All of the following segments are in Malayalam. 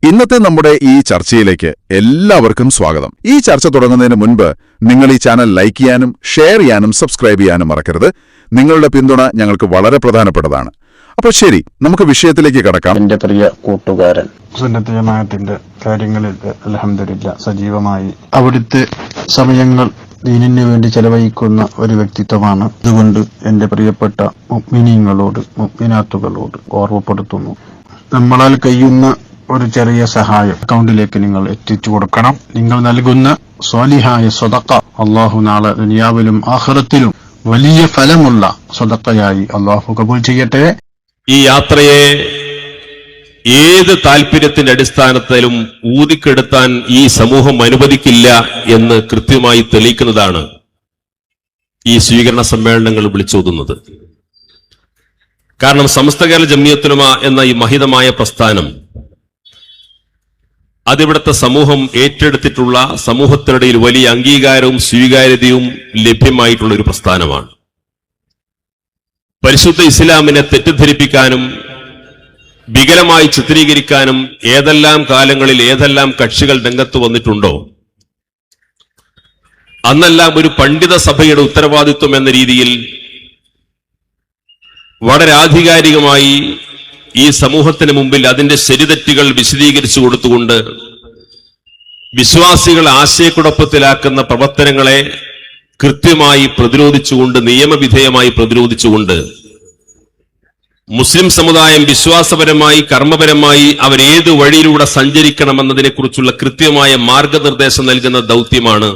ഇന്നത്തെ നമ്മുടെ ഈ ചർച്ചയിലേക്ക് എല്ലാവർക്കും സ്വാഗതം. ഈ ചർച്ച തുടങ്ങുന്നതിന് മുൻപ് നിങ്ങൾ ഈ ചാനൽ ലൈക്ക് ചെയ്യാനും ഷെയർ ചെയ്യാനും സബ്സ്ക്രൈബ് ചെയ്യാനും മറക്കരുത്. നിങ്ങളുടെ പിന്തുണ ഞങ്ങൾക്ക് വളരെ പ്രധാനപ്പെട്ടതാണ്. അപ്പോൾ ശരി, നമുക്ക് വിഷയത്തിലേക്ക് കടക്കാം. എന്റെ പ്രിയ കൂട്ടുകാരൻ, സുന്നത്ത് ജമാഅത്തിന്റെ കാര്യങ്ങളിൽ അൽഹംദുലില്ലാഹ് സജീവമായി അവിടുത്തെ സമയങ്ങൾ ദീനിന് വേണ്ടി ചെലവഴിക്കുന്ന ഒരു വ്യക്തിത്വമാണ്. അതുകൊണ്ട് എന്റെ പ്രിയപ്പെട്ട മുഅ്മിനീങ്ങളോട് മുഅ്മിനാത്തുകളോട് ഓർമ്മപ്പെടുത്തുന്നു, നമ്മളാൽ കഴിയുന്ന ഒരു ചെറിയ സഹായം അക്കൗണ്ടിലേക്ക് നിങ്ങൾ എത്തിച്ചു കൊടുക്കണം. നിങ്ങൾ നൽകുന്ന സ്വാലിഹായ സ്വതക്ക അള്ളാഹു നാളെ ദുനിയാവിലും ആഖിറത്തിലും വലിയ ഫലമുള്ള സ്വതക്കയായി അള്ളാഹു കബൂൽ ചെയ്യട്ടെ. ഈ യാത്രയെ ഏത് താല്പര്യത്തിന്റെ അടിസ്ഥാനത്തിലും ഊതിക്കെടുത്താൻ ഈ സമൂഹം അനുവദിക്കില്ല എന്ന് കൃത്യമായി തെളിയിക്കുന്നതാണ് ഈ സ്വീകരണ സമ്മേളനങ്ങൾ വിളിച്ചോതുന്നത്. കാരണം സമസ്ത കേരള ജംഇയ്യത്തുൽ ഉലമ എന്ന ഈ മഹിതമായ പ്രസ്ഥാനം അതിവിടുത്തെ സമൂഹം ഏറ്റെടുത്തിട്ടുള്ള, സമൂഹത്തിനിടയിൽ വലിയ അംഗീകാരവും സ്വീകാര്യതയും ലഭ്യമായിട്ടുള്ള ഒരു പ്രസ്ഥാനമാണ്. പരിശുദ്ധ ഇസ്ലാമിനെ തെറ്റിദ്ധരിപ്പിക്കാനും വികലമായി ചിത്രീകരിക്കാനും ഏതെല്ലാം കാലങ്ങളിൽ ഏതെല്ലാം കക്ഷികൾ രംഗത്ത് വന്നിട്ടുണ്ടോ അന്നെല്ലാം ഒരു പണ്ഡിത സഭയുടെ ഉത്തരവാദിത്വം എന്ന രീതിയിൽ വളരെ ആധികാരികമായി ഈ സമൂഹത്തിന് മുമ്പിൽ അതിന്റെ ശരിതെറ്റുകൾ വിശദീകരിച്ചു കൊടുത്തുകൊണ്ട് വിശ്വാസികൾ ആശയക്കുഴപ്പത്തിലാക്കുന്ന പ്രവർത്തനങ്ങളെ കൃത്യമായി പ്രതിരോധിച്ചുകൊണ്ട്, നിയമവിധേയമായി പ്രതിരോധിച്ചുകൊണ്ട് മുസ്ലിം സമുദായം വിശ്വാസപരമായി കർമ്മപരമായി അവരേത് വഴിയിലൂടെ സഞ്ചരിക്കണമെന്നതിനെ കുറിച്ചുള്ള കൃത്യമായ മാർഗനിർദ്ദേശം നൽകുന്ന ദൗത്യമാണ്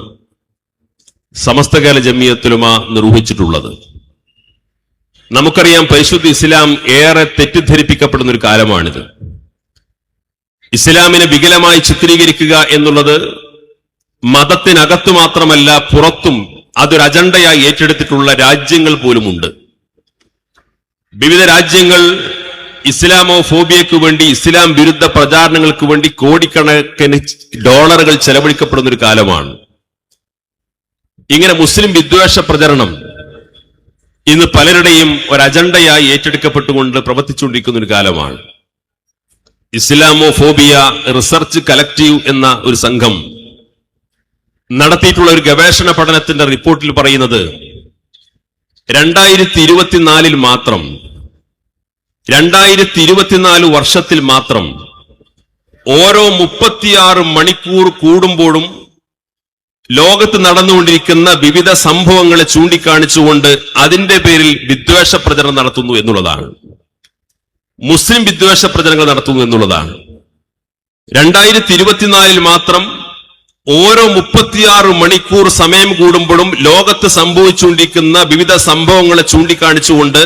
സമസ്ത കേരള ജംഇയ്യത്തുൽ ഉലമ നിർവഹിച്ചിട്ടുള്ളത്. നമുക്കറിയാം, പരിശുദ്ധ ഇസ്ലാം ഏറെ തെറ്റിദ്ധരിപ്പിക്കപ്പെടുന്ന ഒരു കാലമാണിത്. ഇസ്ലാമിനെ വികലമായി ചിത്രീകരിക്കുക എന്നുള്ളത് മതത്തിനകത്തു മാത്രമല്ല പുറത്തും അതൊരു അജണ്ടയായി ഏറ്റെടുത്തിട്ടുള്ള രാജ്യങ്ങൾ പോലുമുണ്ട്. വിവിധ രാജ്യങ്ങൾ ഇസ്ലാമോഫോബിയക്ക് വേണ്ടി, ഇസ്ലാം വിരുദ്ധ പ്രചാരണങ്ങൾക്ക് വേണ്ടി കോടിക്കണക്കിന് ഡോളറുകൾ ചെലവഴിക്കപ്പെടുന്ന ഒരു കാലമാണ്. ഇങ്ങനെ മുസ്ലിം വിദ്വേഷ പ്രചരണം ഇന്ന് പലരുടെയും ഒരു അജണ്ടയായി ഏറ്റെടുക്കപ്പെട്ടുകൊണ്ട് പ്രവർത്തിച്ചുകൊണ്ടിരിക്കുന്ന ഒരു കാലമാണ്. ഇസ്ലാമോഫോബിയ റിസർച്ച് കലക്റ്റീവ് എന്ന ഒരു സംഘം നടത്തിയിട്ടുള്ള ഒരു ഗവേഷണ പഠനത്തിന്റെ റിപ്പോർട്ടിൽ പറയുന്നത് 2024 മാത്രം 2024 വർഷത്തിൽ മാത്രം ഓരോ 36 മണിക്കൂർ കൂടുമ്പോഴും ലോകത്ത് നടന്നുകൊണ്ടിരിക്കുന്ന വിവിധ സംഭവങ്ങളെ ചൂണ്ടിക്കാണിച്ചുകൊണ്ട് അതിന്റെ പേരിൽ വിദ്വേഷ പ്രചരണം നടത്തുന്നു എന്നുള്ളതാണ്. മുസ്ലിം വിദ്വേഷ പ്രചരണങ്ങൾ നടത്തുന്നു എന്നുള്ളതാണ്. 2024 മാത്രം ഓരോ 36 മണിക്കൂർ സമയം കൂടുമ്പോഴും ലോകത്ത് സംഭവിച്ചുകൊണ്ടിരിക്കുന്ന വിവിധ സംഭവങ്ങളെ ചൂണ്ടിക്കാണിച്ചുകൊണ്ട്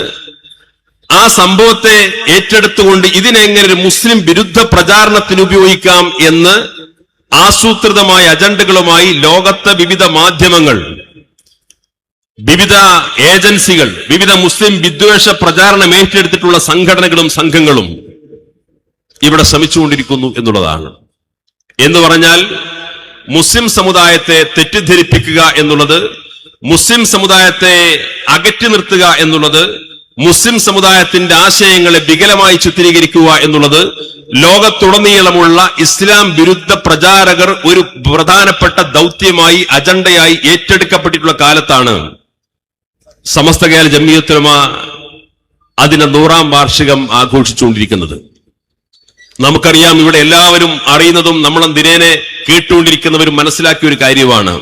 ആ സംഭവത്തെ ഏറ്റെടുത്തുകൊണ്ട് ഇതിനെങ്ങനെ ഒരു മുസ്ലിം വിരുദ്ധ പ്രചാരണത്തിന് ഉപയോഗിക്കാം എന്ന് ആസൂത്രിതമായ അജണ്ടകളുമായി ലോകത്തെ വിവിധ മാധ്യമങ്ങൾ, വിവിധ ഏജൻസികൾ, വിവിധ മുസ്ലിം വിദ്വേഷ പ്രചാരണം ഏറ്റെടുത്തിട്ടുള്ള സംഘടനകളും സംഘങ്ങളും ഇവിടെ ശ്രമിച്ചുകൊണ്ടിരിക്കുന്നു എന്നുള്ളതാണ്. എന്ന് പറഞ്ഞാൽ മുസ്ലിം സമുദായത്തെ തെറ്റിദ്ധരിപ്പിക്കുക എന്നുള്ളത്, മുസ്ലിം സമുദായത്തെ അകറ്റി നിർത്തുക എന്നുള്ളത്, മുസ്ലിം സമുദായത്തിന്റെ ആശയങ്ങളെ വികലമായി ചിത്രീകരിക്കുക എന്നുള്ളത് ലോകത്തുടനീളമുള്ള ഇസ്ലാം വിരുദ്ധ പ്രചാരകർ ഒരു പ്രധാനപ്പെട്ട ദൗത്യമായി, അജണ്ടയായി ഏറ്റെടുക്കപ്പെട്ടിട്ടുള്ള കാലത്താണ് സമസ്ത കേരള ജംഇയ്യത്തുൽ ഉലമ അതിന്റെ 100ാം വാർഷികം ആഘോഷിച്ചുകൊണ്ടിരിക്കുന്നത്. നമുക്കറിയാം, ഇവിടെ എല്ലാവരും അറിയുന്നതും നമ്മൾ ദിനേനെ കേട്ടുകൊണ്ടിരിക്കുന്നവരും മനസ്സിലാക്കിയ ഒരു കാര്യമാണ്.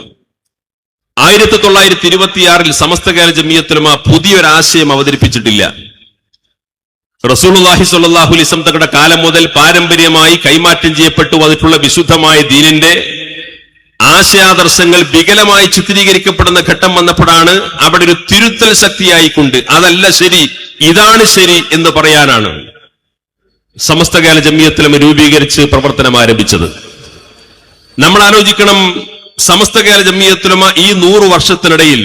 1926 സമസ്ത കേരള ജംഇയ്യത്തുൽ ഉലമ പുതിയൊരാശയം അവതരിപ്പിച്ചിട്ടില്ല. റസൂലുള്ളാഹി സ്വല്ലല്ലാഹു അലൈഹി വസല്ലം തങ്ങളുടെ കാലം മുതൽ പാരമ്പര്യമായി കൈമാറ്റം ചെയ്യപ്പെട്ടു വന്നിട്ടുള്ള വിശുദ്ധമായ ദീനിന്റെ ആശയാദർശങ്ങൾ വികലമായി ചിത്രീകരിക്കപ്പെടുന്ന ഘട്ടം വന്നപ്പോഴാണ് അവിടെ ഒരു തിരുത്തൽ ശക്തിയായിക്കൊണ്ട് അതല്ല ശരി, ഇതാണ് ശരി എന്ന് പറയാനാണ് സമസ്ത കേരള ജംഇയ്യത്തുൽ ഉലമ രൂപീകരിച്ച് പ്രവർത്തനം ആരംഭിച്ചത്. നമ്മൾ ആലോചിക്കണം, സമസ്ത കേരള ജംഇയ്യത്തുൽ ഉലമ ഈ 100 വർഷത്തിനിടയിൽ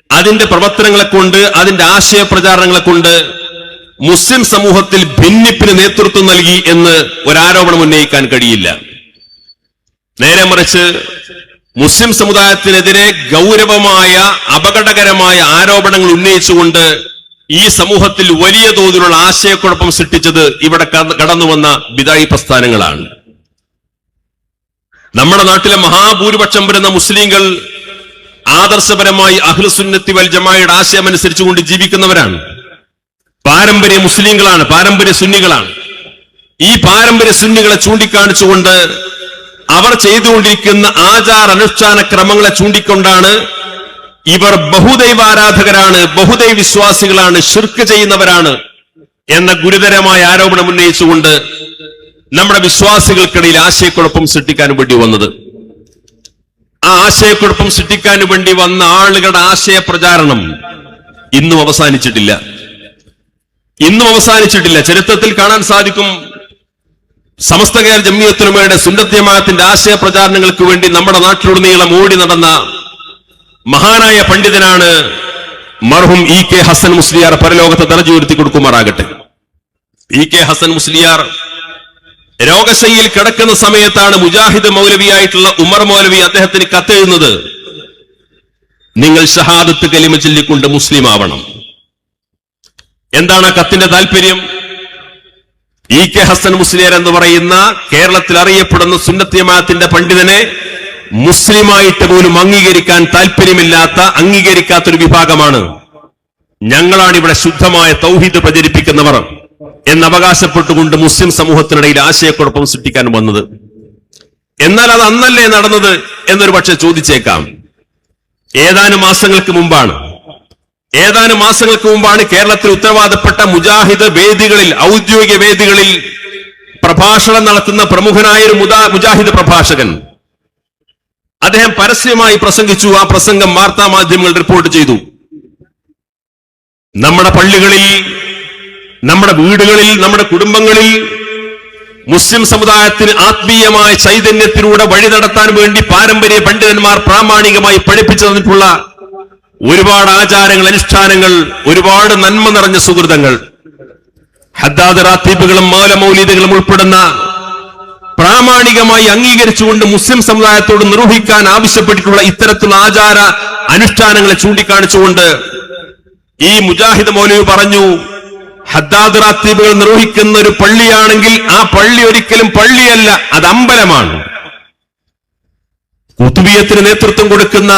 അതിന്റെ പ്രവർത്തനങ്ങളെ കൊണ്ട്, അതിന്റെ ആശയ പ്രചാരണങ്ങളെ കൊണ്ട് മുസ്ലിം സമൂഹത്തിൽ ഭിന്നിപ്പിന് നേതൃത്വം നൽകി എന്ന് ഒരാരോപണം ഉന്നയിക്കാൻ കഴിയില്ല. നേരെ മറിച്ച് മുസ്ലിം സമുദായത്തിനെതിരെ ഗൗരവമായ അപകടകരമായ ആരോപണങ്ങൾ ഉന്നയിച്ചുകൊണ്ട് ഈ സമൂഹത്തിൽ വലിയ തോതിലുള്ള ആശയക്കുഴപ്പം സൃഷ്ടിച്ചത് ഇവിടെ കടന്നു വന്ന ബിദായി പ്രസ്ഥാനങ്ങളാണ്. നമ്മുടെ നാട്ടിലെ മഹാഭൂരിപക്ഷം വരുന്ന മുസ്ലിങ്ങൾ ആദർശപരമായി അഹ്ലുസുന്നത്തി വൽ ജമാഅയുടെ ആശയം അനുസരിച്ചുകൊണ്ട് ജീവിക്കുന്നവരാണ്. പാരമ്പര്യ മുസ്ലിങ്ങളാണ്, പാരമ്പര്യ സുന്നികളാണ്. ഈ പാരമ്പര്യ സുന്നികളെ ചൂണ്ടിക്കാണിച്ചുകൊണ്ട് അവർ ചെയ്തുകൊണ്ടിരിക്കുന്ന ആചാര അനുഷ്ഠാന ക്രമങ്ങളെ ചൂണ്ടിക്കൊണ്ടാണ് ഇവർ ബഹുദൈവാരാധകരാണ്, ബഹുദൈവ വിശ്വാസികളാണ്, ശിർക്ക് ചെയ്യുന്നവരാണ് എന്ന ഗുരുതരമായ ആരോപണം ഉന്നയിച്ചുകൊണ്ട് നമ്മുടെ വിശ്വാസികൾക്കിടയിൽ ആശയക്കുഴപ്പം സൃഷ്ടിക്കാൻ വേണ്ടി വന്നത്. ആ ആശയക്കുഴപ്പം സൃഷ്ടിക്കാൻ വേണ്ടി വന്ന ആളുകളുടെ ആശയ പ്രചാരണം ഇന്നും അവസാനിച്ചിട്ടില്ല. ചരിത്രത്തിൽ കാണാൻ സാധിക്കും, സമസ്ത കേരള ജംഇയ്യത്തുൽ ഉലമയുടെ സുന്നത്ത് ജമാഅത്തിന്റെ ആശയ പ്രചാരണങ്ങൾക്ക് വേണ്ടി നമ്മുടെ നാട്ടിലുടനീളം ഓടി നടന്ന മഹാനായ പണ്ഡിതനാണ് മർഹൂം ഇ.കെ. ഹസൻ മുസ്ലിയാർ. പരലോകത്തെ ദർജ ഉയർത്തി കൊടുക്കുമാറാകട്ടെ. ഇ.കെ. ഹസൻ മുസ്ലിയാർ രോഗശയ്യയിൽ കിടക്കുന്ന സമയത്താണ് മുജാഹിദ് മൗലവിയായിട്ടുള്ള ഉമർ മൗലവി അദ്ദേഹത്തിന് കത്തെഴുതുന്നത്, നിങ്ങൾ ഷഹാദത്ത് കലിമ ചൊല്ലിക്കൊണ്ട് മുസ്ലിം ആവണം. എന്താണ് ആ കത്തിന്റെ താല്പര്യം? ഇ.കെ. ഹസൻ മുസ്ലിയാർ എന്ന് പറയുന്ന കേരളത്തിൽ അറിയപ്പെടുന്ന സുന്നത്ത് ജമാഅത്തിന്റെ പണ്ഡിതനെ മുസ്ലിമായിട്ട് പോലും അംഗീകരിക്കാത്തൊരു വിഭാഗമാണ്. ഞങ്ങളാണ് ഇവിടെ ശുദ്ധമായ തൗഹീദ് പ്രചരിപ്പിക്കുന്നവർ എന്നവകാശപ്പെട്ടുകൊണ്ട് മുസ്ലിം സമൂഹത്തിനിടയിൽ ആശയക്കുഴപ്പം സൃഷ്ടിക്കാൻ വന്നത്. എന്നാൽ അത് അന്നല്ലേ നടന്നത് എന്നൊരു പക്ഷെ ചോദിച്ചേക്കാം. ഏതാനും മാസങ്ങൾക്ക് മുമ്പാണ് കേരളത്തിൽ ഉത്തരവാദപ്പെട്ട മുജാഹിദ് വേദികളിൽ, ഔദ്യോഗിക വേദികളിൽ പ്രഭാഷണം നടത്തുന്ന പ്രമുഖനായ ഒരു മുജാഹിദ് പ്രഭാഷകൻ അദ്ദേഹം പരസ്യമായി പ്രസംഗിച്ചു. ആ പ്രസംഗം വാർത്താ മാധ്യമങ്ങൾ റിപ്പോർട്ട് ചെയ്തു. നമ്മുടെ പള്ളികളിൽ, നമ്മുടെ വീടുകളിൽ, നമ്മുടെ കുടുംബങ്ങളിൽ മുസ്ലിം സമുദായത്തിന് ആത്മീയമായ ചൈതന്യത്തിലൂടെ വഴി നടത്താൻ വേണ്ടി പാരമ്പര്യ പണ്ഡിതന്മാർ പ്രാമാണികമായി പഠിപ്പിച്ചു തന്നിട്ടുള്ള ഒരുപാട് ആചാരങ്ങൾ, അനുഷ്ഠാനങ്ങൾ, ഒരുപാട് നന്മ നിറഞ്ഞ സുഹൃതങ്ങൾ, ഹദ്ദാദ് റാത്തീബുകളും മൗലമൗലീദുകളും ഉൾപ്പെടുന്ന പ്രാമാണികമായി അംഗീകരിച്ചുകൊണ്ട് മുസ്ലിം സമുദായത്തോട് നിർവഹിക്കാൻ ആവശ്യപ്പെട്ടിട്ടുള്ള ഇത്തരത്തിലുള്ള ആചാര അനുഷ്ഠാനങ്ങളെ ചൂണ്ടിക്കാണിച്ചുകൊണ്ട് ഈ മുജാഹിദ് മൗലവി പറഞ്ഞു, ഹദ്ദാദ് റാത്തീബുകൾ നിർവഹിക്കുന്ന ഒരു പള്ളിയാണെങ്കിൽ ആ പള്ളി ഒരിക്കലും പള്ളിയല്ല, അത് അമ്പലമാണ്. ഖുതുബിയത്തിന് നേതൃത്വം കൊടുക്കുന്ന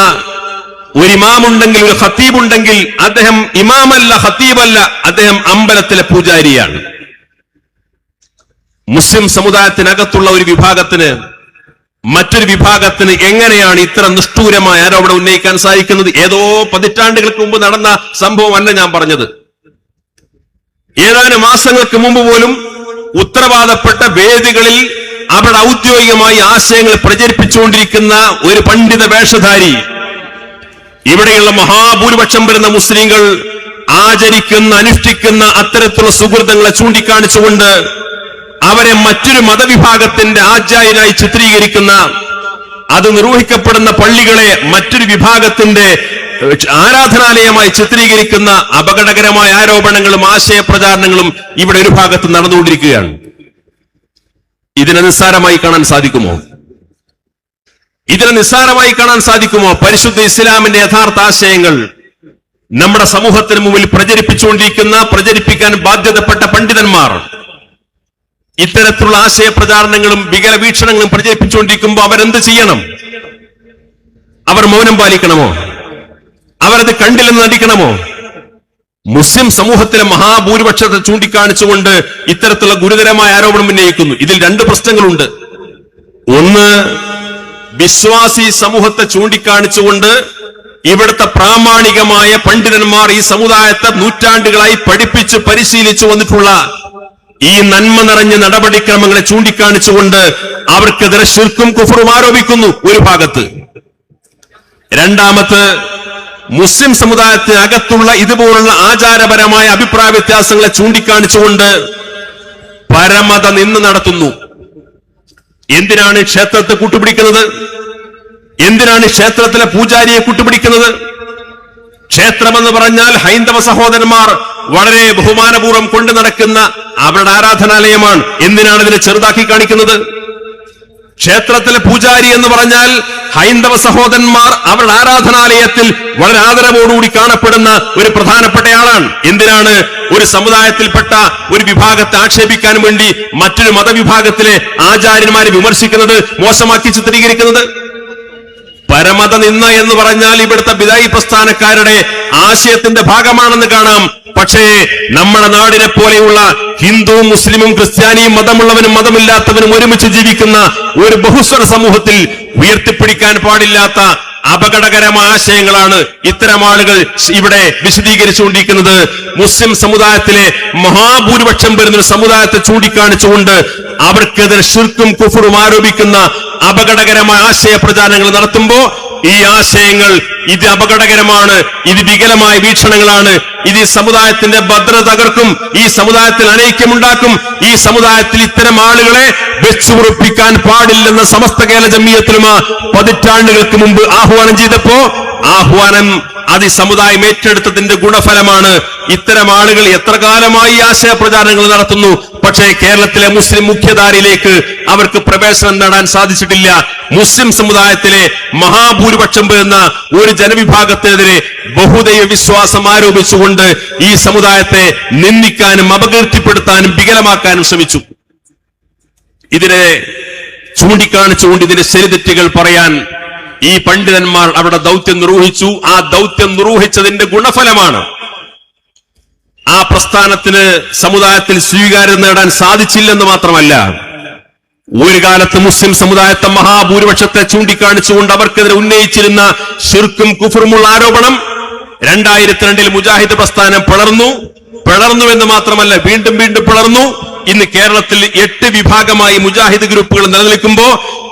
ഒരു ഇമാമുണ്ടെങ്കിൽ, ഒരു ഖത്തീബുണ്ടെങ്കിൽ അദ്ദേഹം ഇമാമല്ല, ഖത്തീബല്ല, അദ്ദേഹം അമ്പലത്തിലെ പൂജാരിയാണ്. മുസ്ലിം സമുദായത്തിനകത്തുള്ള ഒരു വിഭാഗത്തിന് മറ്റൊരു വിഭാഗത്തിന് എങ്ങനെയാണ് ഇത്ര നിഷ്ഠൂരമായ ആരോപണം ഉന്നയിക്കാൻ സാധിക്കുന്നത്? ഏതോ പതിറ്റാണ്ടുകൾക്ക് മുമ്പ് നടന്ന സംഭവമല്ല ഞാൻ പറഞ്ഞത്. ഏതാനും മാസങ്ങൾക്ക് മുമ്പ് പോലും ഉത്തരവാദപ്പെട്ട വേദികളിൽ അവരുടെ ഔദ്യോഗികമായി ആശയങ്ങൾ പ്രചരിപ്പിച്ചുകൊണ്ടിരിക്കുന്ന ഒരു പണ്ഡിത വേഷധാരി ഇവിടെയുള്ള മഹാഭൂരിപക്ഷം വരുന്ന മുസ്ലിങ്ങൾ ആചരിക്കുന്ന, അനുഷ്ഠിക്കുന്ന അത്തരത്തിലുള്ള സുഹൃത്തുക്കളെ ചൂണ്ടിക്കാണിച്ചുകൊണ്ട് അവരെ മറ്റൊരു മതവിഭാഗത്തിന്റെ ആചാര്യനായി ചിത്രീകരിക്കുന്ന, അത് നിർവഹിക്കപ്പെടുന്ന പള്ളികളെ മറ്റൊരു വിഭാഗത്തിന്റെ ആരാധനാലയമായി ചിത്രീകരിക്കുന്ന അപകടകരമായ ആരോപണങ്ങളും ആശയപ്രചാരണങ്ങളും ഇവിടെ ഒരു ഭാഗത്ത് നടന്നുകൊണ്ടിരിക്കുകയാണ്. ഇതിനെ നിസ്സാരമായി കാണാൻ സാധിക്കുമോ? പരിശുദ്ധ ഇസ്ലാമിന്റെ യഥാർത്ഥ ആശയങ്ങൾ നമ്മുടെ സമൂഹത്തിന് മുമ്പിൽ പ്രചരിപ്പിക്കാൻ ബാധ്യതപ്പെട്ട പണ്ഡിതന്മാർ ഇത്തരത്തിലുള്ള ആശയപ്രചാരണങ്ങളും വികല വീക്ഷണങ്ങളും പ്രചരിപ്പിച്ചുകൊണ്ടിരിക്കുമ്പോൾ അവരെന്ത് ചെയ്യണം? അവർ മൗനം പാലിക്കണമോ? അവരത് കണ്ടില്ലെന്ന് നടിക്കണമോ? മുസ്ലിം സമൂഹത്തിലെ മഹാഭൂരിപക്ഷത്തെ ചൂണ്ടിക്കാണിച്ചുകൊണ്ട് ഇത്തരത്തിലുള്ള ഗുരുതരമായ ആരോപണം ഉന്നയിക്കുന്നു. ഇതിൽ രണ്ട് പ്രശ്നങ്ങളുണ്ട്. ഒന്ന്, വിശ്വാസി സമൂഹത്തെ ചൂണ്ടിക്കാണിച്ചുകൊണ്ട് ഇവിടുത്തെ പ്രാമാണികമായ പണ്ഡിതന്മാർ ഈ സമുദായത്തെ നൂറ്റാണ്ടുകളായി പഠിപ്പിച്ച് പരിശീലിച്ചു വന്നിട്ടുള്ള ഈ നന്മ നിറഞ്ഞ നടപടിക്രമങ്ങളെ ചൂണ്ടിക്കാണിച്ചുകൊണ്ട് അവർക്കെതിരെ ശിർക്കും കുഫറും ആരോപിക്കുന്നു ഒരു ഭാഗത്ത്. രണ്ടാമത്, മുസ്ലിം സമുദായത്തിനകത്തുള്ള ഇതുപോലുള്ള ആചാരപരമായ അഭിപ്രായ വ്യത്യാസങ്ങളെ ചൂണ്ടിക്കാണിച്ചുകൊണ്ട് പരമത നിന്ന് നടത്തുന്നു. എന്തിനാണ് ക്ഷേത്രത്തെ കൂട്ടുപിടിക്കുന്നത്? എന്തിനാണ് ക്ഷേത്രത്തിലെ പൂജാരിയെ കൂട്ടുപിടിക്കുന്നത്? ക്ഷേത്രമെന്ന് പറഞ്ഞാൽ ഹൈന്ദവ സഹോദരന്മാർ വളരെ ബഹുമാനപൂർവ്വം കൊണ്ടു നടക്കുന്ന അവരുടെ ആരാധനാലയമാണ്. എന്തിനാണ് ഇതിനെ ചെറുതാക്കി കാണിക്കുന്നത്? ക്ഷേത്രത്തിലെ പൂജാരി എന്ന് പറഞ്ഞാൽ ഹൈന്ദവ സഹോദരന്മാർ അവരുടെ ആരാധനാലയത്തിൽ വളരെ ആദരവോടുകൂടി കാണപ്പെടുന്ന ഒരു പ്രധാനപ്പെട്ടയാളാണ്. എന്തിനാണ് ഒരു സമുദായത്തിൽപ്പെട്ട ഒരു വിഭാഗത്തെ ആക്ഷേപിക്കാൻ വേണ്ടി മറ്റൊരു മതവിഭാഗത്തിലെ ആചാര്യന്മാരെ വിമർശിക്കുന്നത്, മോശമാക്കി ചിത്രീകരിക്കുന്നത്? പരമത നിന്ന എന്ന് പറഞ്ഞാൽ ഇവിടുത്തെ ബിദായി പ്രസ്ഥാനക്കാരുടെ ആശയത്തിന്റെ ഭാഗമാണെന്ന് കാണാം. പക്ഷേ നമ്മുടെ നാടിനെ പോലെയുള്ള ഹിന്ദുവും മുസ്ലിമും ക്രിസ്ത്യാനിയും മതമുള്ളവനും മതമില്ലാത്തവനും ഒരുമിച്ച് ജീവിക്കുന്ന ഒരു ബഹുസ്വര സമൂഹത്തിൽ ഉയർത്തിപ്പിടിക്കാൻ പാടില്ലാത്ത അപകടകരമായ ആശയങ്ങളാണ് ഇത്തരം ആളുകൾ ഇവിടെ വിശദീകരിച്ചുകൊണ്ടിരിക്കുന്നത്. മുസ്ലിം സമുദായത്തിലെ മഹാഭൂരിപക്ഷം വരുന്നൊരു സമുദായത്തെ ചൂണ്ടിക്കാണിച്ചുകൊണ്ട് അവർക്കെതിരെ ശിർക്കും കുഫറും ആരോപിക്കുന്ന അപകടകരമായ ആശയ പ്രചാരണങ്ങൾ നടത്തുമ്പോ ഈ ആശയങ്ങൾ ഇത് അപകടകരമാണ്, ഇത് വികലമായ വീക്ഷണങ്ങളാണ്, ഇത് ഈ സമുദായത്തിന്റെ ഭദ്രത തകർക്കും, ഈ സമുദായത്തിൽ അനൈക്യമുണ്ടാക്കും, ഈ സമുദായത്തിൽ ഇത്തരം ആളുകളെ വെച്ചുറപ്പിക്കാൻ പാടില്ലെന്ന സമസ്ത കേരള ജംഇയ്യത്തുൽ ഉലമ പതിറ്റാണ്ടുകൾക്ക് മുമ്പ് ആഹ്വാനം ചെയ്തപ്പോ ആഹ്വാനം അത് ഈ സമുദായം ഏറ്റെടുത്തതിന്റെ ഗുണഫലമാണ്. ഇത്തരം ആളുകൾ എത്ര കാലമായി ആശയ പ്രചാരണങ്ങൾ നടത്തുന്നു, പക്ഷേ കേരളത്തിലെ മുസ്ലിം മുഖ്യധാരയിലേക്ക് അവർക്ക് പ്രവേശനം നേടാൻ സാധിച്ചിട്ടില്ല. മുസ്ലിം സമുദായത്തിലെ മഹാഭൂരിപക്ഷം വരുന്ന ഒരു ജനവിഭാഗത്തിനെതിരെ ബഹുദൈവ വിശ്വാസം ആരോപിച്ചുകൊണ്ട് ഈ സമുദായത്തെ നിന്ദിക്കാനും അപകീർത്തിപ്പെടുത്താനും വികലമാക്കാനും ശ്രമിച്ചു. ഇതിനെ ചൂണ്ടിക്കാണിച്ചുകൊണ്ട് ഇതിന്റെ ശരിതെറ്റുകൾ പറയാൻ ഈ പണ്ഡിതന്മാർ അവിടെ ദൗത്യം നിർവഹിച്ചു. ആ ദൗത്യം നിർവഹിച്ചതിന്റെ ഗുണഫലമാണ് ആ പ്രസ്ഥാനത്തിന് സമുദായത്തിൽ സ്വീകാര്യത നേടാൻ സാധിച്ചില്ലെന്ന് മാത്രമല്ല, ഒരു കാലത്ത് മുസ്ലിം സമുദായത്തെ മഹാഭൂരിപക്ഷത്തെ ചൂണ്ടിക്കാണിച്ചുകൊണ്ട് അവർക്കെതിരെ ഉന്നയിച്ചിരുന്ന ശിർക്കും കുഫറുമുള്ള ആരോപണം 2002 മുജാഹിദ് പ്രസ്ഥാനം പിളർന്നു എന്ന് മാത്രമല്ല വീണ്ടും പിളർന്നു. ഇന്ന് കേരളത്തിൽ 8 വിഭാഗമായി മുജാഹിദ് ഗ്രൂപ്പുകൾ നിലനിൽക്കുമ്പോ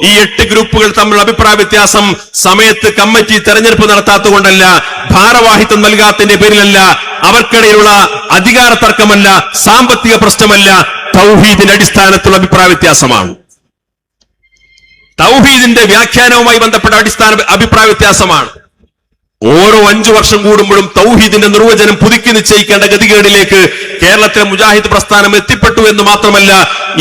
ഈ 8 ഗ്രൂപ്പുകൾ തമ്മിലുള്ള അഭിപ്രായ വ്യത്യാസം സമയത്ത് കമ്മിറ്റി തെരഞ്ഞെടുപ്പ് നടത്താത്തതുകൊണ്ടല്ല, ഭാരവാഹിത്വം നൽകാത്തതിന്റെ പേരിലല്ല, അവർക്കിടയിലുള്ള അധികാര തർക്കമല്ല, സാമ്പത്തിക പ്രശ്നമല്ല, തൗഹീദിന്റെ അടിസ്ഥാനത്തിലുള്ള അഭിപ്രായ വ്യത്യാസമാണ്. തൗഹീദിന്റെ വ്യാഖ്യാനവുമായി ബന്ധപ്പെട്ട അഭിപ്രായ വ്യത്യാസമാണ്. ഓരോ 5 വർഷം കൂടുമ്പോഴും തൗഹീദിന്റെ നിർവചനം പുതുക്കി നിശ്ചയിക്കേണ്ട ഗതികേടിലേക്ക് കേരളത്തിലെ മുജാഹിദ് പ്രസ്ഥാനം എത്തിപ്പെട്ടു എന്ന് മാത്രമല്ല,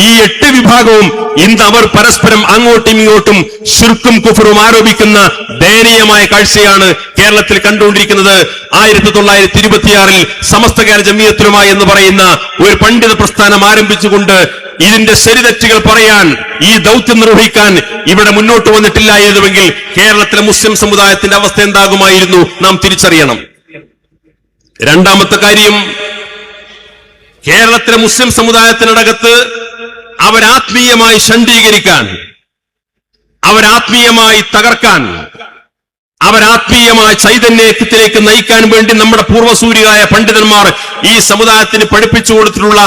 ഈ 8 വിഭാഗവും ഇന്ന് അവർ പരസ്പരം അങ്ങോട്ടും ഇങ്ങോട്ടും ശിർക്കും കുഫറും ആരോപിക്കുന്ന ദയനീയമായ കാഴ്ചയാണ് കേരളത്തിൽ കണ്ടുകൊണ്ടിരിക്കുന്നത്. 1926 സമസ്ത കേരള ജംഇയ്യത്തുൽ ഉലമ എന്ന് പറയുന്ന ഒരു പണ്ഡിത പ്രസ്ഥാനം ആരംഭിച്ചുകൊണ്ട് ഇതിന്റെ ശരിതെറ്റുകൾ പറയാൻ, ഈ ദൗത്യം നിർവഹിക്കാൻ ഇവിടെ മുന്നോട്ട് വന്നിട്ടില്ലായിരുന്നുവെങ്കിൽ കേരളത്തിലെ മുസ്ലിം സമുദായത്തിന്റെ അവസ്ഥ എന്താകുമായിരുന്നു നാം തിരിച്ചറിയണം. രണ്ടാമത്തെ കാര്യം, കേരളത്തിലെ മുസ്ലിം സമുദായത്തിനകത്ത് അവരാത്മീയമായി ഷണ്ഡീകരിക്കാൻ, അവരാത്മീയമായി തകർക്കാൻ, അവരാത്മീയമായ ചൈതന്യത്തിലേക്ക് നയിക്കാൻ വേണ്ടി നമ്മുടെ പൂർവ്വസൂരികളായ പണ്ഡിതന്മാർ ഈ സമുദായത്തിന് പഠിപ്പിച്ചു കൊടുത്തിട്ടുള്ള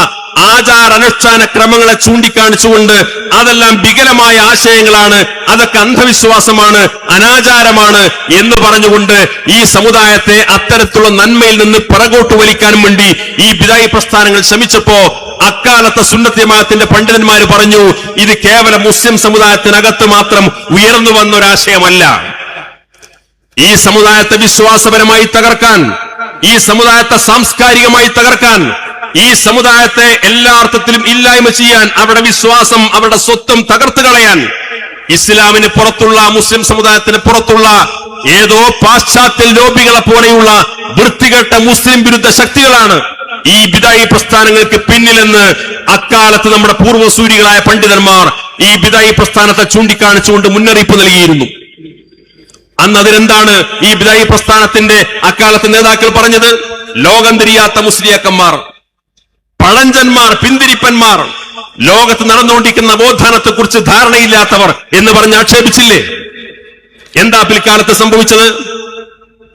ആചാരാനുഷ്ഠാന ക്രമങ്ങളെ ചൂണ്ടിക്കാണിച്ചുകൊണ്ട് അതെല്ലാം വികലമായ ആശയങ്ങളാണ്, അതൊക്കെ അന്ധവിശ്വാസമാണ്, അനാചാരമാണ് എന്ന് പറഞ്ഞുകൊണ്ട് ഈ സമുദായത്തെ അത്തരത്തിലുള്ള നന്മയിൽ നിന്ന് പിറകോട്ട് വലിക്കാൻ വേണ്ടി ഈ ബിദായി പ്രസ്ഥാനങ്ങൾ ശ്രമിച്ചപ്പോ അക്കാലത്തെ സുന്നത്ത് ജമാഅത്തിന്റെ പണ്ഡിതന്മാര് പറഞ്ഞു, ഇത് കേവലം മുസ്ലിം സമുദായത്തിനകത്ത് മാത്രം ഉയർന്നു വന്ന ഒരാശയമല്ല. ഈ സമുദായത്തെ വിശ്വാസപരമായി തകർക്കാൻ, ഈ സമുദായത്തെ സാംസ്കാരികമായി തകർക്കാൻ, ഈ സമുദായത്തെ എല്ലാ അർത്ഥത്തിലും ഇല്ലായ്മ ചെയ്യാൻ, അവരുടെ വിശ്വാസം, അവരുടെ സ്വത്വം തകർത്തു കളയാൻ ഇസ്ലാമിന് പുറത്തുള്ള, മുസ്ലിം സമുദായത്തിന് പുറത്തുള്ള ഏതോ പാശ്ചാത്യ ലോബികളെ പോലെയുള്ള വൃത്തികെട്ട മുസ്ലിം വിരുദ്ധ ശക്തികളാണ് ഈ ബിദായി പ്രസ്ഥാനങ്ങൾക്ക് പിന്നിലെന്ന് അക്കാലത്ത് നമ്മുടെ പൂർവ്വസൂരികളായ പണ്ഡിതന്മാർ ഈ ബിദായി പ്രസ്ഥാനത്തെ ചൂണ്ടിക്കാണിച്ചുകൊണ്ട് മുന്നറിയിപ്പ് നൽകിയിരുന്നു. അന്ന് അതിനെന്താണ് ഈ ബിദായി പ്രസ്ഥാനത്തിന്റെ അക്കാലത്തെ നേതാക്കൾ പറഞ്ഞത്? ലോകം തിരിയാത്ത മുസ്ലിയാക്കന്മാർ, പഴഞ്ചന്മാർ, പിന്തിരിപ്പന്മാർ, ലോകത്ത് നടന്നുകൊണ്ടിരിക്കുന്ന നവോത്ഥാനത്തെക്കുറിച്ച് ധാരണയില്ലാത്തവർ എന്ന് പറഞ്ഞ് ആക്ഷേപിച്ചില്ലേ? എന്താ പിൽക്കാലത്ത് സംഭവിച്ചത്?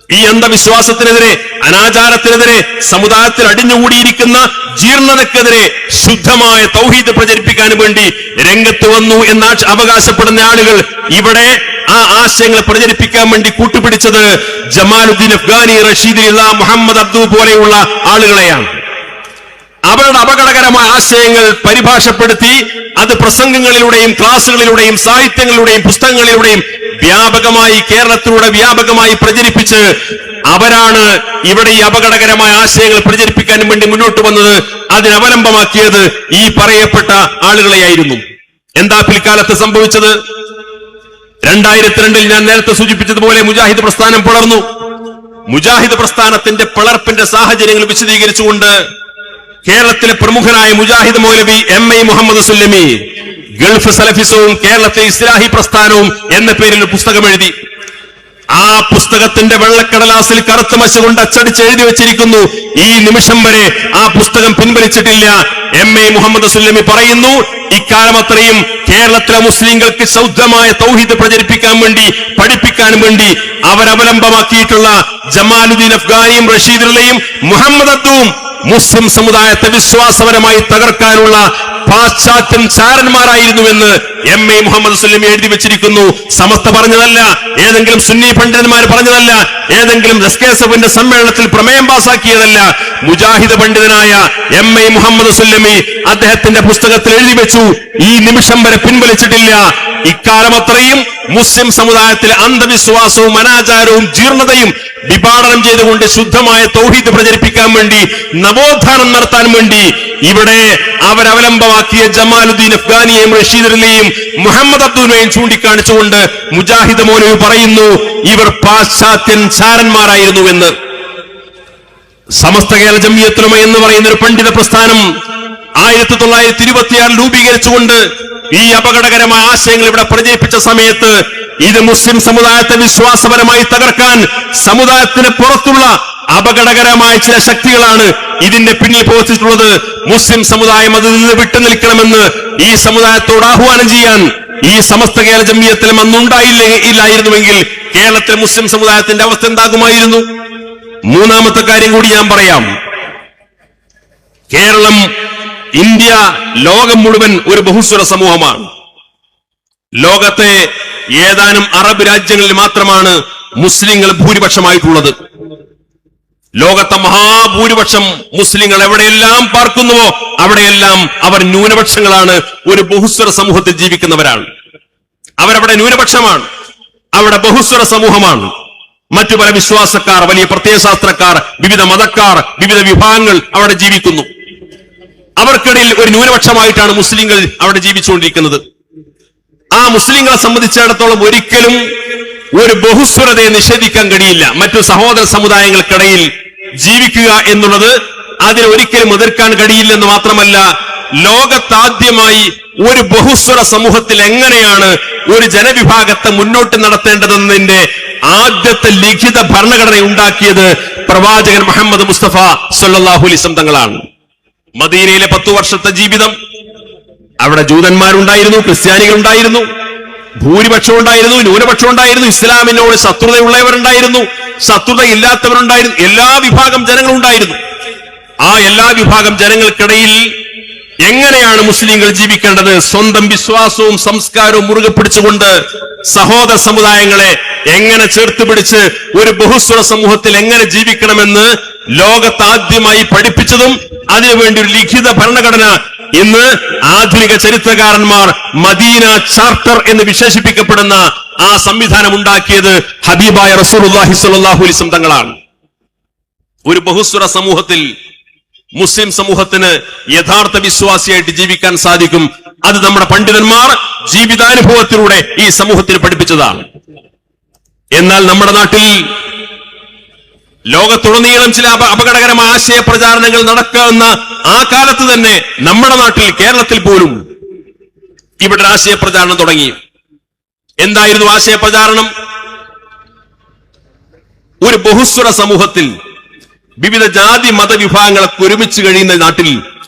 ഈ അന്ധവിശ്വാസത്തിനെതിരെ, അനാചാരത്തിനെതിരെ, സമുദായത്തിൽ അടിഞ്ഞുകൂടിയിരിക്കുന്ന ജീർണതക്കെതിരെ ശുദ്ധമായ തൗഹീദ് പ്രചരിപ്പിക്കാൻ വേണ്ടി രംഗത്ത് വന്നു എന്ന് അവകാശപ്പെടുന്ന ആളുകൾ ഇവിടെ ആ ആശയങ്ങൾ പ്രചരിപ്പിക്കാൻ വേണ്ടി കൂട്ടുപിടിച്ചത് ജമാലുദ്ദീൻ അഫ്ഗാനി, റഷീദ് ഇല്ല, മുഹമ്മദ് അബ്ദു പോലെയുള്ള ആളുകളെയാണ്. അവരുടെ അപകടകരമായ ആശയങ്ങൾ പരിഭാഷപ്പെടുത്തി അത് പ്രസംഗങ്ങളിലൂടെയും ക്ലാസുകളിലൂടെയും സാഹിത്യങ്ങളിലൂടെയും പുസ്തകങ്ങളിലൂടെയും വ്യാപകമായി കേരളത്തിലൂടെ വ്യാപകമായി പ്രചരിപ്പിച്ച് അവരാണ് ഇവിടെ ഈ അപകടകരമായ ആശയങ്ങൾ പ്രചരിപ്പിക്കാൻ വേണ്ടി മുന്നോട്ട് വന്നത്. അതിനവലംബമാക്കിയത് ഈ പറയപ്പെട്ട ആളുകളെയായിരുന്നു. എന്താ പിൽക്കാലത്ത് സംഭവിച്ചത്? 2002 ഞാൻ നേരത്തെ സൂചിപ്പിച്ചതുപോലെ മുജാഹിദ് പ്രസ്ഥാനം പിളർന്നു. മുജാഹിദ് പ്രസ്ഥാനത്തിന്റെ പിളർപ്പിന്റെ സാഹചര്യങ്ങൾ വിശദീകരിച്ചുകൊണ്ട് കേരളത്തിലെ പ്രമുഖനായ മുജാഹിദ് മൗലവി MI മുഹമ്മദ് സുല്ലമി ഗൾഫ് സലഫിസവും കേരളത്തിലെ ഇസ്ലാഹി പ്രസ്ഥാനവും എന്ന പേരിൽ ഒരു പുസ്തകം എഴുതി. ആ പുസ്തകത്തിന്റെ വെള്ളക്കടലാസിൽ കറുത്ത മഷ കൊണ്ട് അച്ചടിച്ച് എഴുതി വെച്ചിരിക്കുന്നു, ഈ നിമിഷം വരെ ആ പുസ്തകം പിൻവലിച്ചിട്ടില്ല. MI മുഹമ്മദ് സുല്ലമി പറയുന്നു, ഇക്കാലം അത്രയും കേരളത്തിലെ മുസ്ലിങ്ങൾക്ക് ശൗദ്ധമായ തൗഹീദ് പ്രചരിപ്പിക്കാൻ വേണ്ടി, പഠിപ്പിക്കാനും വേണ്ടി അവരവലംബമാക്കിയിട്ടുള്ള ജമാലുദ്ദീൻ അഫ്ഗാനിയും റഷീദുള്ളയും മുഹമ്മദ് അബ്ദുവും മുസ്ലിം സമുദായത്തെ വിശ്വാസപരമായി തകർക്കാനുള്ള പാശ്ചാത്യൻ ചാരന്മാരായിരുന്നുവെന്ന് MI മുഹമ്മദ് സുല്ലമി എഴുതി വെച്ചിരിക്കുന്നു. സമസ്ത പറഞ്ഞതല്ല, ഏതെങ്കിലും സുന്നി പണ്ഡിതന്മാർ പറഞ്ഞതല്ല, ഏതെങ്കിലും SKSFന്റെ സമ്മേളനത്തിൽ പ്രമേയം പാസാക്കിയതല്ല. മുജാഹിദ് പണ്ഡിതനായ MI മുഹമ്മദ് സുല്ലമി അദ്ദേഹത്തിന്റെ പുസ്തകത്തിൽ എഴുതി വെച്ചു, ഈ നിമിഷം വരെ പിൻവലിച്ചിട്ടില്ല. ഇക്കാലം അത്രയും മുസ്ലിം സമുദായത്തിലെ അന്ധവിശ്വാസവും അനാചാരവും ജീർണതയും വിഭാടനം ചെയ്തുകൊണ്ട് ശുദ്ധമായ തൗഹീദ് പ്രചരിപ്പിക്കാൻ വേണ്ടി, നവോത്ഥാനം നടത്താൻ വേണ്ടി ഇവിടെ അവരവലംബമാക്കിയ ജമാലുദ്ദീൻ അഫ്ഗാനിയെയും റഷീദുള്ളയെയും മുഹമ്മദ് അബ്ദുവിനെയും ചൂണ്ടിക്കാണിച്ചുകൊണ്ട് മുജാഹിദ് മൗലവി പറയുന്നു, ഇവർ പാശ്ചാത്യൻ ചാരന്മാരായിരുന്നുവെന്ന്. സമസ്ത കേരള ജംഇയ്യത്തുൽ ഉലമ എന്ന് പറയുന്ന ഒരു പണ്ഡിത പ്രസ്ഥാനം 1926 രൂപീകരിച്ചുകൊണ്ട് ഈ അപകടകരമായ ആശയങ്ങൾ ഇവിടെ പ്രചരിപ്പിച്ച സമയത്ത് ഇത് മുസ്ലിം സമുദായത്തെ വിശ്വാസപരമായി തകർക്കാൻ സമുദായത്തിന് പുറത്തുള്ള അപകടകരമായ ചില ശക്തികളാണ് ഇതിന്റെ പിന്നിൽ പ്രവർത്തിച്ചിട്ടുള്ളത്. മുസ്ലിം സമുദായം അതിൽ നിന്ന് വിട്ടുനിൽക്കണമെന്ന് ഈ സമുദായത്തോട് ആഹ്വാനം ചെയ്യാൻ ഈ സമസ്ത കേരള ജംഇയ്യത്തിൽ ഇല്ലായിരുന്നുവെങ്കിൽ കേരളത്തിലെ മുസ്ലിം സമുദായത്തിന്റെ അവസ്ഥ എന്താകുമായിരുന്നു? മൂന്നാമത്തെ കാര്യം കൂടി ഞാൻ പറയാം. കേരളം, ഇന്ത്യ, ലോകം മുഴുവൻ ഒരു ബഹുസ്വര സമൂഹമാണ്. ലോകത്തെ ഏതാനും അറബ് രാജ്യങ്ങളിൽ മാത്രമാണ് മുസ്ലിങ്ങൾ ഭൂരിപക്ഷമായിട്ടുള്ളത്. ലോകത്തെ മഹാഭൂരിപക്ഷം മുസ്ലിങ്ങൾ എവിടെയെല്ലാം പാർക്കുന്നുവോ അവിടെയെല്ലാം അവർ ന്യൂനപക്ഷങ്ങളാണ്, ഒരു ബഹുസ്വര സമൂഹത്തിൽ ജീവിക്കുന്നവരാണ്. അവരവിടെ ന്യൂനപക്ഷമാണ്, അവിടെ ബഹുസ്വര സമൂഹമാണ്. മറ്റു പല വിശ്വാസക്കാർ, വലിയ പ്രത്യയശാസ്ത്രക്കാർ, വിവിധ മതക്കാർ, വിവിധ വിഭാഗങ്ങൾ അവിടെ ജീവിക്കുന്നു. അവർക്കിടയിൽ ഒരു ന്യൂനപക്ഷമായിട്ടാണ് മുസ്ലിങ്ങൾ അവിടെ ജീവിച്ചുകൊണ്ടിരിക്കുന്നത്. ആ മുസ്ലിങ്ങളെ സംബന്ധിച്ചിടത്തോളം ഒരിക്കലും ഒരു ബഹുസ്വരതയെ നിഷേധിക്കാൻ കഴിയില്ല. മറ്റു സഹോദര സമുദായങ്ങൾക്കിടയിൽ ജീവിക്കുക എന്നുള്ളത് അതിനെ ഒരിക്കലും എതിർക്കാൻ കഴിയില്ലെന്ന് മാത്രമല്ല, ലോകത്താദ്യമായി ഒരു ബഹുസ്വര സമൂഹത്തിൽ എങ്ങനെയാണ് ഒരു ജനവിഭാഗത്തെ മുന്നോട്ട് നടത്തേണ്ടതെന്നതിന്റെ ആദ്യത്തെ ലിഖിത ഭരണഘടന ഉണ്ടാക്കിയത് പ്രവാചകൻ മുഹമ്മദ് മുസ്തഫ സല്ലല്ലാഹു അലൈഹി വസല്ലം തങ്ങളാണ്. മദീനയിലെ 10 വർഷത്തെ ജീവിതം, അവിടെ ജൂതന്മാരുണ്ടായിരുന്നു, ക്രിസ്ത്യാനികളുണ്ടായിരുന്നു, ഭൂരിപക്ഷം ഉണ്ടായിരുന്നു, ന്യൂനപക്ഷം ഉണ്ടായിരുന്നു, ഇസ്ലാമിനോട് ശത്രുതയുള്ളവരുണ്ടായിരുന്നു, ശത്രുതയില്ലാത്തവരുണ്ടായിരുന്നു, എല്ലാ വിഭാഗം ജനങ്ങളുണ്ടായിരുന്നു. ആ എല്ലാ വിഭാഗം ജനങ്ങൾക്കിടയിൽ എങ്ങനെയാണ് മുസ്ലിങ്ങൾ ജീവിക്കേണ്ടത്? സ്വന്തം വിശ്വാസവും സംസ്കാരവും മുറുകെ പിടിച്ചുകൊണ്ട് സഹോദര സമുദായങ്ങളെ എങ്ങനെ ചേർത്ത് പിടിച്ച് ഒരു ബഹുസ്വര സമൂഹത്തിൽ എങ്ങനെ ജീവിക്കണമെന്ന് ലോകത്താദ്യമായി പഠിപ്പിച്ചതും അതിനുവേണ്ടി ഒരു ലിഖിത ഭരണഘടന ഇന്ന് ആധുനിക ചരിത്രകാരന്മാർ മദീന ചാർട്ടർ എന്ന് വിശേഷിപ്പിക്കപ്പെടുന്ന ആ സംവിധാനം ഉണ്ടാക്കിയത് ഹബീബായ റസൂലുള്ളാഹി സ്വല്ലല്ലാഹു അലൈഹി വസല്ലം തങ്ങളാണ്. ഒരു ബഹുസ്വര സമൂഹത്തിൽ മുസ്ലിം സമൂഹത്തിന് യഥാർത്ഥ വിശ്വാസിയായിട്ട് ജീവിക്കാൻ സാധിക്കും. അത് നമ്മുടെ പണ്ഡിതന്മാർ ജീവിതാനുഭവത്തിലൂടെ ഈ സമൂഹത്തിന് പഠിപ്പിച്ചതാണ്. എന്നാൽ നമ്മുടെ നാട്ടിൽ ലോകത്തുടനീളം ചില അപകടകരമായ ആശയ പ്രചാരണങ്ങൾ നടക്കാവുന്ന ആ കാലത്ത് തന്നെ നമ്മുടെ നാട്ടിൽ, കേരളത്തിൽ പോലും ഇവിടെ ആശയ പ്രചാരണം തുടങ്ങി. എന്തായിരുന്നു ആശയ പ്രചാരണം? ഒരു ബഹുസ്വര സമൂഹത്തിൽ വിവിധ ജാതി മതവിഭാഗങ്ങളൊക്കെ ഒരുമിച്ച് കഴിയുന്ന നാട്ടിൽ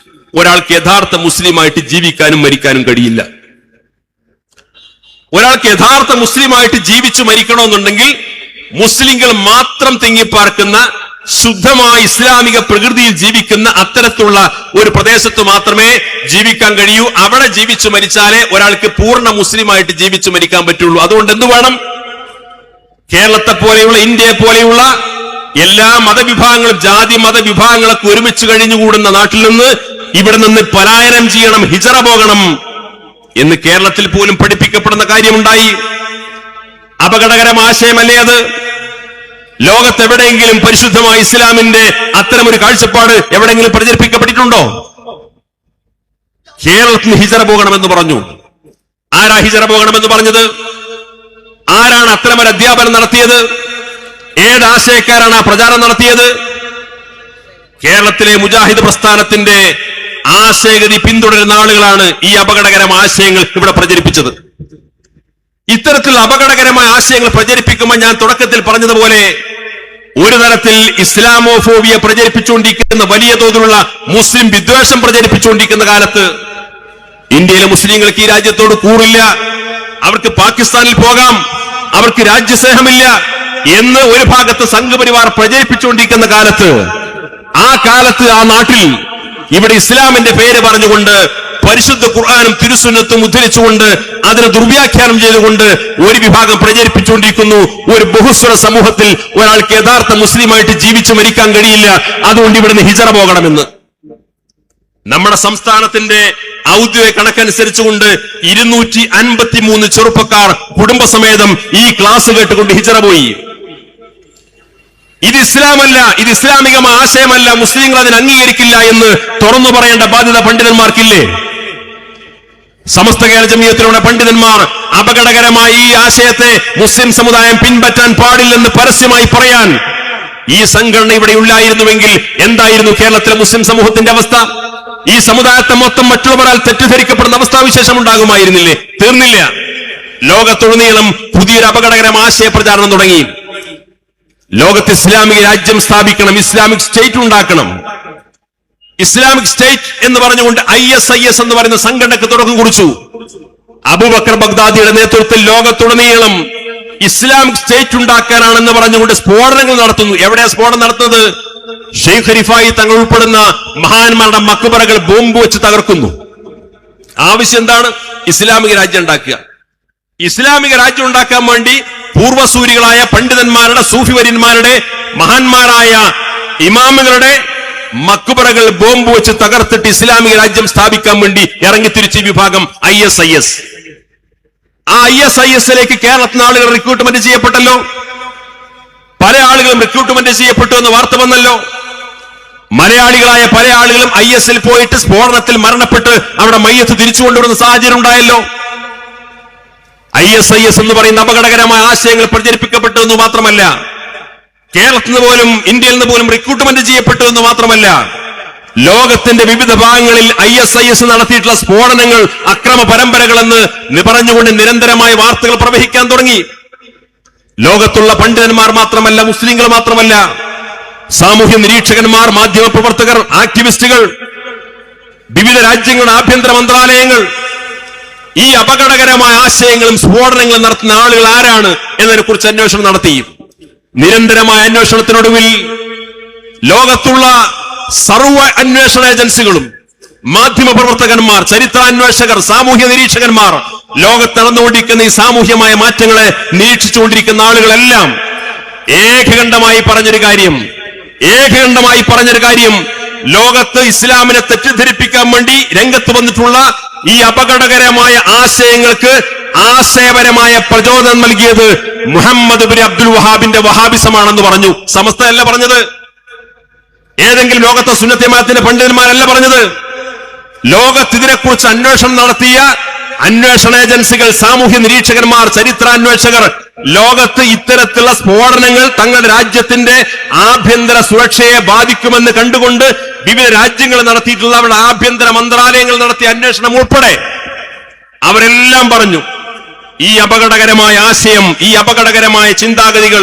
ഒരാൾക്ക് യഥാർത്ഥ മുസ്ലിമായിട്ട് ജീവിക്കാനും മരിക്കാനും കഴിയില്ല. ഒരാൾക്ക് യഥാർത്ഥ മുസ്ലിമായിട്ട് ജീവിച്ചു മരിക്കണമെന്നുണ്ടെങ്കിൽ മുസ്ലിങ്ങൾ മാത്രം തിങ്ങിപ്പാർക്കുന്ന ശുദ്ധമായ ഇസ്ലാമിക പ്രകൃതിയിൽ ജീവിക്കുന്ന അത്തരത്തിലുള്ള ഒരു പ്രദേശത്ത് മാത്രമേ ജീവിക്കാൻ കഴിയൂ. അവിടെ ജീവിച്ചു മരിച്ചാലേ ഒരാൾക്ക് പൂർണ്ണ മുസ്ലിമായിട്ട് ജീവിച്ചു മരിക്കാൻ പറ്റുള്ളൂ. അതുകൊണ്ട് എന്ത് വേണം? കേരളത്തെ പോലെയുള്ള, ഇന്ത്യയെ പോലെയുള്ള എല്ലാ മതവിഭാഗങ്ങളും, ജാതി മതവിഭാഗങ്ങളൊക്കെ ഒരുമിച്ച് കഴിഞ്ഞുകൂടുന്ന നാട്ടിൽ നിന്ന് ഇവിടെ നിന്ന് പലായനം ചെയ്യണം, ഹിജറ പോകണം എന്ന് കേരളത്തിൽ പോലും പഠിപ്പിക്കപ്പെടുന്ന കാര്യമുണ്ടായി. അപകടകരമായ ആശയമല്ലേ അത്? ലോകത്തെവിടെയെങ്കിലും പരിശുദ്ധമായ ഇസ്ലാമിന്റെ അത്തരമൊരു കാഴ്ചപ്പാട് എവിടെയെങ്കിലും പ്രചരിപ്പിക്കപ്പെട്ടിട്ടുണ്ടോ? കേരളത്തിൽ ഹിജറ പോകണമെന്ന് പറഞ്ഞു. ആരാ ഹിജറ പോകണമെന്ന് പറഞ്ഞത്? ആരാണ് അത്തരമൊരു അധ്യാപനം നടത്തിയത്? ഏത് ആശയക്കാരാണ് ആ പ്രചാരണം നടത്തിയത്? കേരളത്തിലെ മുജാഹിദ് പ്രസ്ഥാനത്തിന്റെ ആശയഗതി പിന്തുടരുന്ന ആളുകളാണ് ഈ അപകടകരമായ ആശയങ്ങൾ ഇവിടെ പ്രചരിപ്പിച്ചത്. ഇത്തരത്തിൽ അപകടകരമായ ആശയങ്ങൾ പ്രചരിപ്പിക്കുമ്പോൾ ഞാൻ തുടക്കത്തിൽ പറഞ്ഞതുപോലെ ഒരു തരത്തിൽ ഇസ്ലാമോഫോബിയ പ്രചരിപ്പിച്ചുകൊണ്ടിരിക്കുന്ന വലിയ തോതിലുള്ള മുസ്ലിം വിദ്വേഷം പ്രചരിപ്പിച്ചുകൊണ്ടിരിക്കുന്ന കാലത്ത് ഇന്ത്യയിലെ മുസ്ലിങ്ങൾക്ക് ഈ രാജ്യത്തോട് കൂറില്ല, അവർക്ക് പാകിസ്ഥാനിൽ പോകാം, അവർക്ക് രാജ്യസ്നേഹമില്ല എന്ന് ഒരു ഭാഗത്ത് സംഘപരിവാർ പ്രചരിപ്പിച്ചുകൊണ്ടിരിക്കുന്ന കാലത്ത് ആ നാട്ടിൽ ഇവിടെ ഇസ്ലാമിന്റെ പേര് പറഞ്ഞുകൊണ്ട് പരിശുദ്ധ ഖുർആനും തിരുസുന്നത്തും ഉദ്ധരിച്ചുകൊണ്ട് അതിനെ ദുർവ്യാഖ്യാനം ചെയ്തുകൊണ്ട് ഒരു വിഭാഗം പ്രചരിപ്പിച്ചുകൊണ്ടിരിക്കുന്നു. ഒരു ബഹുസ്വര സമൂഹത്തിൽ ഒരാൾക്ക് യഥാർത്ഥ മുസ്ലിമായിട്ട് ജീവിച്ചു മരിക്കാൻ കഴിയില്ല, അതുകൊണ്ട് ഇവിടുന്ന് ഹിജറ പോകണമെന്ന്. നമ്മുടെ സംസ്ഥാനത്തിന്റെ ഔദ്യോഗിക കണക്കനുസരിച്ചുകൊണ്ട് 253 ചെറുപ്പക്കാർ കുടുംബസമേതം ഈ ക്ലാസ് കേട്ടുകൊണ്ട് ഹിജറ പോയി. ഇത് ഇസ്ലാമല്ല, ഇത് ഇസ്ലാമികമായ ആശയമല്ല, മുസ്ലിങ്ങൾ അതിന് അംഗീകരിക്കില്ല എന്ന് തുറന്നു പറയേണ്ട ബാധ്യത പണ്ഡിതന്മാർക്കില്ലേ? സമസ്ത കേരള ജമിയത്തിലുള്ള പണ്ഡിതന്മാർ അപകടകരമായ ഈ ആശയത്തെ മുസ്ലിം സമുദായം പിൻപറ്റാൻ പാടില്ലെന്ന് പരസ്യമായി പറയാൻ ഈ സംഘടന ഇവിടെ ഉണ്ടായിരുന്നുവെങ്കിൽ എന്തായിരുന്നു കേരളത്തിലെ മുസ്ലിം സമൂഹത്തിന്റെ അവസ്ഥ? ഈ സമുദായത്തെ മൊത്തം മറ്റുള്ളവരാൽ തെറ്റിദ്ധരിക്കപ്പെടുന്ന അവസ്ഥാവിശേഷം ഉണ്ടാകുമായിരുന്നില്ലേ? തീർന്നില്ല. ലോകത്തുടനീളം പുതിയൊരു അപകടകരമായ ആശയ പ്രചാരണം തുടങ്ങി. ലോകത്ത് ഇസ്ലാമിക രാജ്യം സ്ഥാപിക്കണം, ഇസ്ലാമിക് സ്റ്റേറ്റ് ഉണ്ടാക്കണം. ഇസ്ലാമിക് സ്റ്റേറ്റ് എന്ന് പറഞ്ഞുകൊണ്ട് ISIS എന്ന് പറയുന്ന സംഘടനക്ക് തുടക്കം കുറിച്ചു. അബൂബക്കർ ബഗ്ദാദിയുടെ നേതൃത്വത്തിൽ ലോകത്തുടനീളം ഇസ്ലാമിക് സ്റ്റേറ്റ് ഉണ്ടാക്കാനാണെന്ന് പറഞ്ഞുകൊണ്ട് സ്ഫോടനങ്ങൾ നടത്തുന്നു. എവിടെയാ സ്ഫോടനം നടത്തുന്നത്? ഷെയ്ഖ് ഖലീഫായി തങ്ങൾ ഉൾപ്പെടുന്ന മഹാന്മാരുടെ മക്ബറകൾ ബോംബ് വെച്ച് തകർക്കുന്നു. ആവശ്യം എന്താണ്? ഇസ്ലാമിക രാജ്യം ഉണ്ടാക്കുക. ഇസ്ലാമിക രാജ്യം ഉണ്ടാക്കാൻ വേണ്ടി പൂർവസൂരികളായ പണ്ഡിതന്മാരുടെ, സൂഫിവര്യന്മാരുടെ, മഹാന്മാരായ ഇമാമുകളുടെ മക്ബറകൾ ബോംബ് വെച്ച് തകർത്തിട്ട് ഇസ്ലാമിക രാജ്യം സ്ഥാപിക്കാൻ വേണ്ടി ഇറങ്ങിത്തിരിച്ച വിഭാഗം ISIS. ആ ISISലേക്ക് കേരളത്തിൽ ആളുകൾ റിക്രൂട്ട്മെന്റ് ചെയ്യപ്പെട്ടല്ലോ. പല ആളുകളും റിക്രൂട്ട്മെന്റ് ചെയ്യപ്പെട്ടു എന്ന് വാർത്ത വന്നല്ലോ. മലയാളികളായ പല ആളുകളും ISൽ പോയിട്ട് സ്ഫോടനത്തിൽ മരണപ്പെട്ട് അവിടെ മയ്യത്ത് തിരിച്ചു കൊണ്ടുവരുന്ന സാഹചര്യം ഉണ്ടായല്ലോ. ISIS എന്ന് പറയുന്ന അപകടകരമായ ആശയങ്ങൾ പ്രചരിപ്പിക്കപ്പെട്ടു എന്ന് മാത്രമല്ല, കേരളത്തിൽ നിന്ന് പോലും ഇന്ത്യയിൽ നിന്ന് പോലും റിക്രൂട്ട്മെന്റ് ചെയ്യപ്പെട്ടു എന്ന് മാത്രമല്ല, ലോകത്തിന്റെ വിവിധ ഭാഗങ്ങളിൽ ISIS നടത്തിയിട്ടുള്ള സ്ഫോടനങ്ങൾ, അക്രമ പരമ്പരകളെന്ന് പറഞ്ഞുകൊണ്ട് നിരന്തരമായ വാർത്തകൾ പ്രവഹിക്കാൻ തുടങ്ങി. ലോകത്തുള്ള പണ്ഡിതന്മാർ മാത്രമല്ല, മുസ്ലിങ്ങൾ മാത്രമല്ല, സാമൂഹ്യ നിരീക്ഷകന്മാർ, മാധ്യമ പ്രവർത്തകർ, ആക്ടിവിസ്റ്റുകൾ, വിവിധ രാജ്യങ്ങളുടെ ആഭ്യന്തര മന്ത്രാലയങ്ങൾ ഈ അപകടകരമായ ആശയങ്ങളും സ്ഫോടനങ്ങളും നടത്തുന്ന ആളുകൾ ആരാണ് എന്നതിനെ കുറിച്ച് അന്വേഷണം നടത്തി. നിരന്തരമായ അന്വേഷണത്തിനൊടുവിൽ ലോകത്തുള്ള സർവ്വ അന്വേഷണ ഏജൻസികളും, മാധ്യമ പ്രവർത്തകന്മാർ, ചരിത്രാന്വേഷകർ, സാമൂഹ്യ നിരീക്ഷകന്മാർ, ലോകത്ത് നടന്നുകൊണ്ടിരിക്കുന്ന ഈ സാമൂഹ്യമായ മാറ്റങ്ങളെ നിരീക്ഷിച്ചുകൊണ്ടിരിക്കുന്ന ആളുകളെല്ലാം ഏകകണ്ഠമായി പറഞ്ഞൊരു കാര്യം ലോകത്ത് ഇസ്ലാമിനെ തെറ്റിദ്ധരിപ്പിക്കാൻ വേണ്ടി രംഗത്ത് വന്നിട്ടുള്ള ഈ അപകടകരമായ ആശയങ്ങൾക്ക് ആശയപരമായ പ്രചോദനം നൽകിയത് മുഹമ്മദ് ബിൻ അബ്ദുൽ വഹാബിന്റെ വഹാബിസമാണെന്ന് പറഞ്ഞു. സമസ്തയല്ല പറഞ്ഞത്, ഏതെങ്കിലും ലോകത്തെ സുന്നത്ത് ജമാഅത്തിന്റെ പണ്ഡിതന്മാരല്ല പറഞ്ഞത്. ലോകത്ത് ഇതിനെക്കുറിച്ച് അന്വേഷണം നടത്തിയ അന്വേഷണ ഏജൻസികൾ, സാമൂഹ്യ നിരീക്ഷകന്മാർ, ചരിത്രാന്വേഷകർ ലോകത്ത് ഇത്തരത്തിലുള്ള സ്ഫോടനങ്ങൾ തങ്ങളുടെ രാജ്യത്തിന്റെ ആഭ്യന്തര സുരക്ഷയെ ബാധിക്കുമെന്ന് കണ്ടുകൊണ്ട് വിവിധ രാജ്യങ്ങൾ നടത്തിയിട്ടുള്ള അവരുടെ ആഭ്യന്തര മന്ത്രാലയങ്ങൾ നടത്തിയ അന്വേഷണം ഉൾപ്പെടെ അവരെല്ലാം പറഞ്ഞു, ഈ അപകടകരമായ ആശയം, ഈ അപകടകരമായ ചിന്താഗതികൾ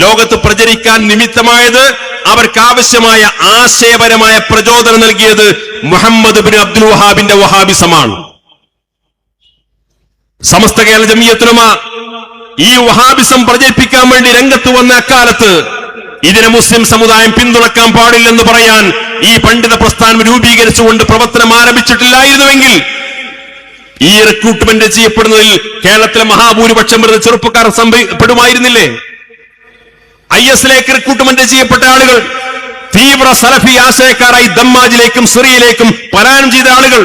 ലോകത്ത് പ്രചരിക്കാൻ നിമിത്തമായത്, അവർക്കാവശ്യമായ ആശയപരമായ പ്രചോദനം നൽകിയത് മുഹമ്മദ് ബിൻ അബ്ദുൽ വഹാബിന്റെ വഹാബിസമാണ്. സമസ്ത കേരള ജമിയത്തുൽ ഉലമ ഈ വഹാബിസം പ്രചരിപ്പിക്കാൻ വേണ്ടി രംഗത്ത് വന്ന അക്കാലത്ത് ഇതിനെ മുസ്ലിം സമുദായം പിന്തുണക്കാൻ പാടില്ലെന്ന് പറയാൻ ഈ പണ്ഡിത പ്രസ്ഥാനം രൂപീകരിച്ചുകൊണ്ട് പ്രവർത്തനം ആരംഭിച്ചിട്ടില്ലായിരുന്നുവെങ്കിൽ ഈ റിക്രൂട്ട്മെന്റ് ചെയ്യപ്പെടുന്നതിൽ കേരളത്തിലെ മഹാഭൂരിപക്ഷം വരുന്ന ചെറുപ്പക്കാർ പെടുമായിരുന്നില്ലേ? ISലേക്ക് റിക്രൂട്ട്മെന്റ് ചെയ്യപ്പെട്ട ആളുകൾ തീവ്ര സലഫി ആശയക്കാരായി ദമ്മാജിലേക്കും സിറിയയിലേക്കും പലായനം ചെയ്ത ആളുകൾ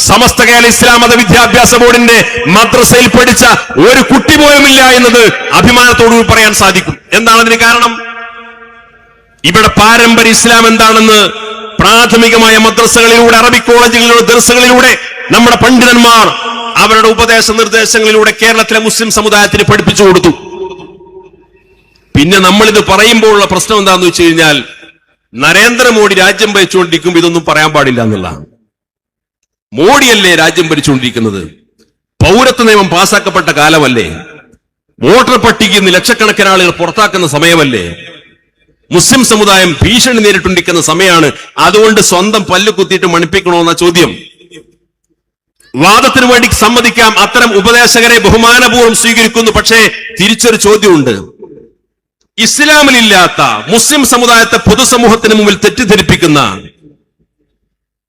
സമസ്ത കേരള ഇസ്ലാം മത വിദ്യാഭ്യാസ ബോർഡിന്റെ മദ്രസയിൽ പഠിച്ച ഒരു കുട്ടി പോലുമില്ല എന്നത് അഭിമാനത്തോടു പറയാൻ സാധിക്കും. എന്താണ് അതിന് കാരണം? ഇവിടെ പാരമ്പര്യ ഇസ്ലാം എന്താണെന്ന് പ്രാഥമികമായ മദ്രസകളിലൂടെ, അറബിക് കോളേജുകളിലൂടെ, ദർസുകളിലൂടെ നമ്മുടെ പണ്ഡിതന്മാർ അവരുടെ ഉപദേശ നിർദ്ദേശങ്ങളിലൂടെ കേരളത്തിലെ മുസ്ലിം സമുദായത്തിന് പഠിപ്പിച്ചു കൊടുത്തു. പിന്നെ നമ്മളിത് പറയുമ്പോഴുള്ള പ്രശ്നം എന്താണെന്ന് വെച്ച് കഴിഞ്ഞാൽ, നരേന്ദ്രമോദി രാജ്യം ഭരിച്ചുകൊണ്ടിരിക്കുമ്പോൾ ഇതൊന്നും പറയാൻ പാടില്ല എന്നുള്ളതാണ്. മോഡിയല്ലേ രാജ്യം ഭരിച്ചുകൊണ്ടിരിക്കുന്നത്? പൗരത്വ നിയമം പാസാക്കപ്പെട്ട കാലമല്ലേ? വോട്ടർ പട്ടികയിൽ നിന്ന് ലക്ഷക്കണക്കിന് ആളുകൾ പുറത്താക്കുന്ന സമയമല്ലേ? മുസ്ലിം സമുദായം ഭീഷണി നേരിട്ടുകൊണ്ടിരിക്കുന്ന സമയമാണ്. അതുകൊണ്ട് സ്വന്തം പല്ല് കുത്തിയിട്ട് മണിപ്പിക്കണമെന്ന ചോദ്യം. വാദത്തിന് വേണ്ടി സമ്മതിക്കാം, അത്തരം ഉപദേശകരെ ബഹുമാനപൂർവ്വം സ്വീകരിക്കുന്നു. പക്ഷേ തിരിച്ചൊരു ചോദ്യമുണ്ട്. ഇസ്ലാമിലില്ലാത്ത, മുസ്ലിം സമുദായത്തെ പൊതുസമൂഹത്തിന് മുമ്പിൽ തെറ്റിദ്ധരിപ്പിക്കുന്ന,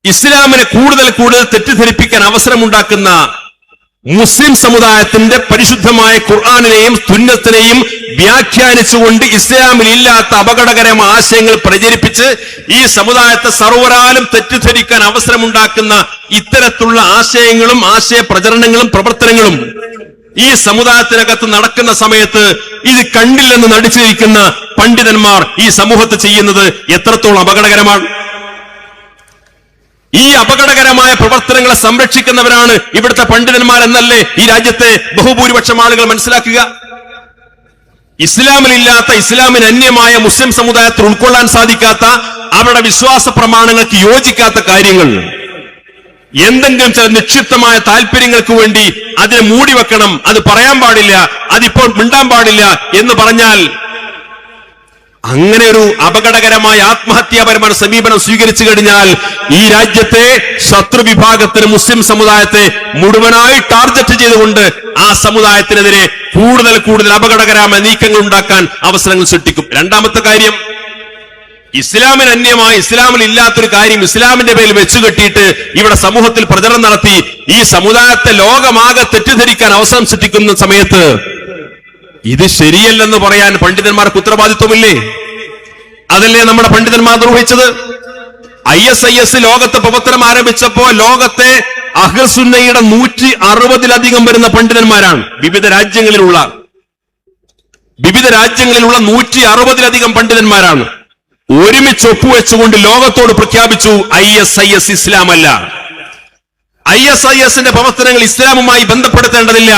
ഇസ്ലാമിനെ കൂടുതൽ തെറ്റിദ്ധരിപ്പിക്കാൻ അവസരമുണ്ടാക്കുന്ന മുസ്ലിം സമുദായത്തിന്റെ പരിശുദ്ധമായ ഖുർആനിനെയും സുന്നത്തിനെയും വ്യാഖ്യാനിച്ചുകൊണ്ട് ഇസ്ലാമിൽ ഇല്ലാത്ത അപകടകരമായ ആശയങ്ങൾ പ്രചരിപ്പിച്ച് ഈ സമുദായത്തെ സർവ്വരാലും തെറ്റിദ്ധരിക്കാൻ അവസരമുണ്ടാക്കുന്ന ഇത്തരത്തിലുള്ള ആശയങ്ങളും ആശയ പ്രചരണങ്ങളും പ്രവർത്തനങ്ങളും ഈ സമുദായത്തിനകത്ത് നടക്കുന്ന സമയത്ത് ഇത് കണ്ടില്ലെന്ന് നടിച്ചിരിക്കുന്ന പണ്ഡിതന്മാർ ഈ സമൂഹത്ത് ചെയ്യുന്നത് എത്രത്തോളം അപകടകരമാണ്. ഈ അപകടകരമായ പ്രവർത്തനങ്ങളെ സംരക്ഷിക്കുന്നവരാണ് ഇവിടുത്തെ പണ്ഡിതന്മാർ എന്നല്ലേ ഈ രാജ്യത്തെ ബഹുഭൂരിപക്ഷം ആളുകൾ മനസ്സിലാക്കുക. ഇസ്ലാമിലില്ലാത്ത, ഇസ്ലാമിന് അന്യമായ, മുസ്ലിം സമുദായത്തിൽ ഉൾക്കൊള്ളാൻ സാധിക്കാത്ത, അവരുടെ വിശ്വാസ പ്രമാണങ്ങൾക്ക് യോജിക്കാത്ത കാര്യങ്ങൾ എന്തെങ്കിലും ചില നിക്ഷിപ്തമായ താല്പര്യങ്ങൾക്ക് വേണ്ടി അതിനെ മൂടിവെക്കണം, അത് പറയാൻ പാടില്ല, അതിപ്പോൾ മിണ്ടാൻ പാടില്ല എന്ന് പറഞ്ഞാൽ, അങ്ങനെ ഒരു അപകടകരമായ ആത്മഹത്യാപരമായ സമീപനം സ്വീകരിച്ചു കഴിഞ്ഞാൽ ഈ രാജ്യത്തെ ശത്രുവിഭാഗത്തിന് മുസ്ലിം സമുദായത്തെ മുഴുവനായി ടാർഗറ്റ് ചെയ്തുകൊണ്ട് ആ സമുദായത്തിനെതിരെ കൂടുതൽ അപകടകരമായ നീക്കങ്ങൾ ഉണ്ടാക്കാൻ അവസരങ്ങൾ സൃഷ്ടിക്കും. രണ്ടാമത്തെ കാര്യം, ഇസ്ലാമിന് അന്യമായി, ഇസ്ലാമിൽ ഇല്ലാത്തൊരു കാര്യം ഇസ്ലാമിന്റെ പേരിൽ വെച്ചുകെട്ടിയിട്ട് ഇവിടെ സമൂഹത്തിൽ പ്രചരണം നടത്തി ഈ സമുദായത്തെ ലോകമാകെ തെറ്റിദ്ധരിക്കാൻ അവസരം സൃഷ്ടിക്കുന്ന സമയത്ത് ഇത് ശരിയല്ലെന്ന് പറയാൻ പണ്ഡിതന്മാർക്ക് ഉത്തരവാദിത്വമില്ലേ? അതല്ലേ നമ്മുടെ പണ്ഡിതന്മാർ നിർവഹിച്ചത്? ISIS ലോകത്ത് പ്രവർത്തനം ആരംഭിച്ചപ്പോ ലോകത്തെ അഹ്ലുസുന്നയുടെ 160-ലധികം വരുന്ന പണ്ഡിതന്മാരാണ്. വിവിധ രാജ്യങ്ങളിലുള്ള 160-ലധികം പണ്ഡിതന്മാരാണ് ഒരുമിച്ച് ഒപ്പുവെച്ചുകൊണ്ട് ലോകത്തോട് പ്രഖ്യാപിച്ചു, ISIS ഇസ്ലാമല്ല. ISISന്റെ പ്രവർത്തനങ്ങൾ ഇസ്ലാമുമായി ബന്ധപ്പെടുത്തേണ്ടതില്ല,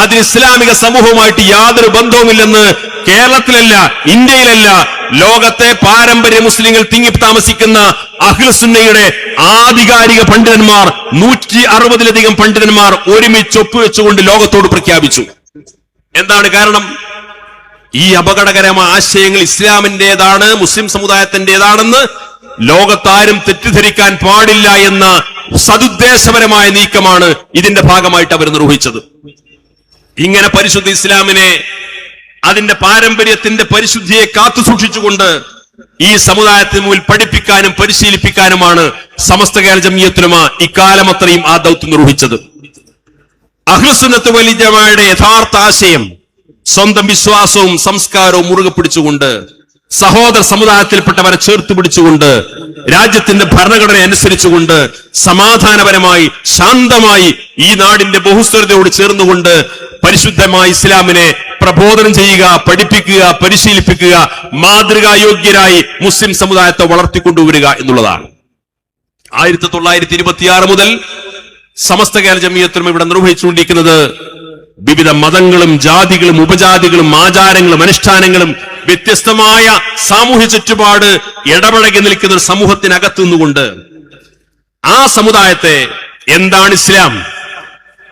അതിന് ഇസ്ലാമിക സമൂഹവുമായിട്ട് യാതൊരു ബന്ധവുമില്ലെന്ന് കേരളത്തിലല്ല, ഇന്ത്യയിലല്ല, ലോകത്തെ പാരമ്പര്യ മുസ്ലിങ്ങൾ തിങ്ങി താമസിക്കുന്ന അഹ്ലുസുന്നയുടെ ആധികാരിക പണ്ഡിതന്മാർ 160-ലധികം പണ്ഡിതന്മാർ ഒരുമിച്ച് ഒപ്പുവെച്ചുകൊണ്ട് ലോകത്തോട് പ്രഖ്യാപിച്ചു. എന്താണ് കാരണം? ഈ അപകടകരമായ ആശയങ്ങൾ ഇസ്ലാമിന്റേതാണ്, മുസ്ലിം സമുദായത്തിന്റേതാണെന്ന് ലോകത്താരും തെറ്റിദ്ധരിക്കാൻ പാടില്ല എന്ന സതുദ്ദേശപരമായ നീക്കമാണ് ഇതിന്റെ ഭാഗമായിട്ട് അവർ നിർവഹിച്ചത്. ഇങ്ങനെ പരിശുദ്ധ ഇസ്ലാമിനെ, അതിന്റെ പാരമ്പര്യത്തിന്റെ പരിശുദ്ധിയെ കാത്തുസൂക്ഷിച്ചുകൊണ്ട് ഈ സമുദായത്തിന് മുന്നിൽ പഠിപ്പിക്കാനും പരിശീലിപ്പിക്കാനുമാണ് സമസ്ത കേരള ജംഇയ്യത്തുൽ ഉലമ ഇക്കാലം അത്രയും ആ ദൗത്യം നിർവഹിച്ചത്. അഹ്ലുസുന്നത്ത് വൽ ജമാഅയുടെ യഥാർത്ഥ ആശയം സ്വന്തം വിശ്വാസവും സംസ്കാരവും മുറുകെ പിടിച്ചുകൊണ്ട്, സഹോദര സമുദായത്തിൽപ്പെട്ടവരെ ചേർത്ത് പിടിച്ചുകൊണ്ട്, രാജ്യത്തിന്റെ ഭരണഘടന അനുസരിച്ചുകൊണ്ട്, സമാധാനപരമായി ശാന്തമായി ഈ നാടിന്റെ ബഹുസ്വരതയോട് ചേർന്നുകൊണ്ട് പരിശുദ്ധമായ ഇസ്ലാമിനെ പ്രബോധനം ചെയ്യുക, പഠിപ്പിക്കുക, പരിശീലിപ്പിക്കുക, മാതൃകായോഗ്യരായി മുസ്ലിം സമുദായത്തെ വളർത്തിക്കൊണ്ടുവരിക എന്നുള്ളതാണ്. 1926 മുതൽ സമസ്ത കേരള ജംഇയ്യത്തുൽ ഉലമ ഇവിടെ നിർവഹിച്ചുകൊണ്ടിരിക്കുന്നത് വിവിധ മതങ്ങളും ജാതികളും ഉപജാതികളും ആചാരങ്ങളും അനുഷ്ഠാനങ്ങളും വ്യത്യസ്തമായ സാമൂഹ്യ ചുറ്റുപാട് ഇടപഴകി നിൽക്കുന്ന ഒരു സമൂഹത്തിനകത്തു നിന്നുകൊണ്ട് ആ സമുദായത്തെ എന്താണ് ഇസ്ലാം,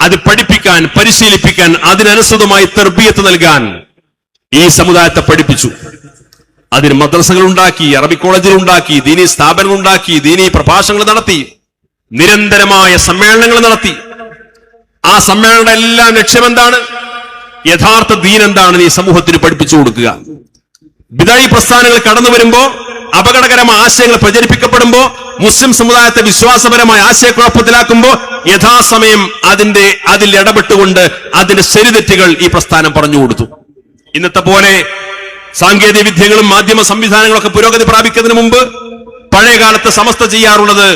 അത് പഠിപ്പിക്കാൻ, പരിശീലിപ്പിക്കാൻ, അതിനനുസൃതമായി തർബിയത്ത് നൽകാൻ ഈ സമുദായത്തെ പഠിപ്പിച്ചു. അതിന് മദ്രസകൾ ഉണ്ടാക്കി, അറബി കോളേജുകൾ ഉണ്ടാക്കി, ദീനി സ്ഥാപനങ്ങൾ ഉണ്ടാക്കി, ദീനി പ്രഭാഷണങ്ങൾ നടത്തി, നിരന്തരമായ സമ്മേളനങ്ങൾ നടത്തി. ആ സമ്മേളനങ്ങളുടെ എല്ലാം ലക്ഷ്യം എന്താണ്? യഥാർത്ഥ ദീൻ എന്താണെന്ന് ഈ സമൂഹത്തിന് പഠിപ്പിച്ചു കൊടുക്കുക. ബിദഈ പ്രസ്ഥാനങ്ങൾ കടന്നു വരുമ്പോ, അപകടകരമായ ആശയങ്ങൾ പ്രചരിപ്പിക്കപ്പെടുമ്പോ, മുസ്ലിം സമുദായത്തെ വിശ്വാസപരമായ ആശയക്കുഴപ്പത്തിലാക്കുമ്പോ യഥാസമയം അതിൽ ഇടപെട്ടുകൊണ്ട് അതിന്റെ ശരിതെറ്റുകൾ ഈ പ്രസ്ഥാനം പറഞ്ഞു കൊടുത്തു. ഇന്നത്തെ പോലെ സാങ്കേതിക വിദ്യകളും മാധ്യമ സംവിധാനങ്ങളൊക്കെ പുരോഗതി പ്രാപിക്കുന്നതിന് മുമ്പ് പഴയ കാലത്ത് സമസ്ത ചെയ്യാറുള്ളത്,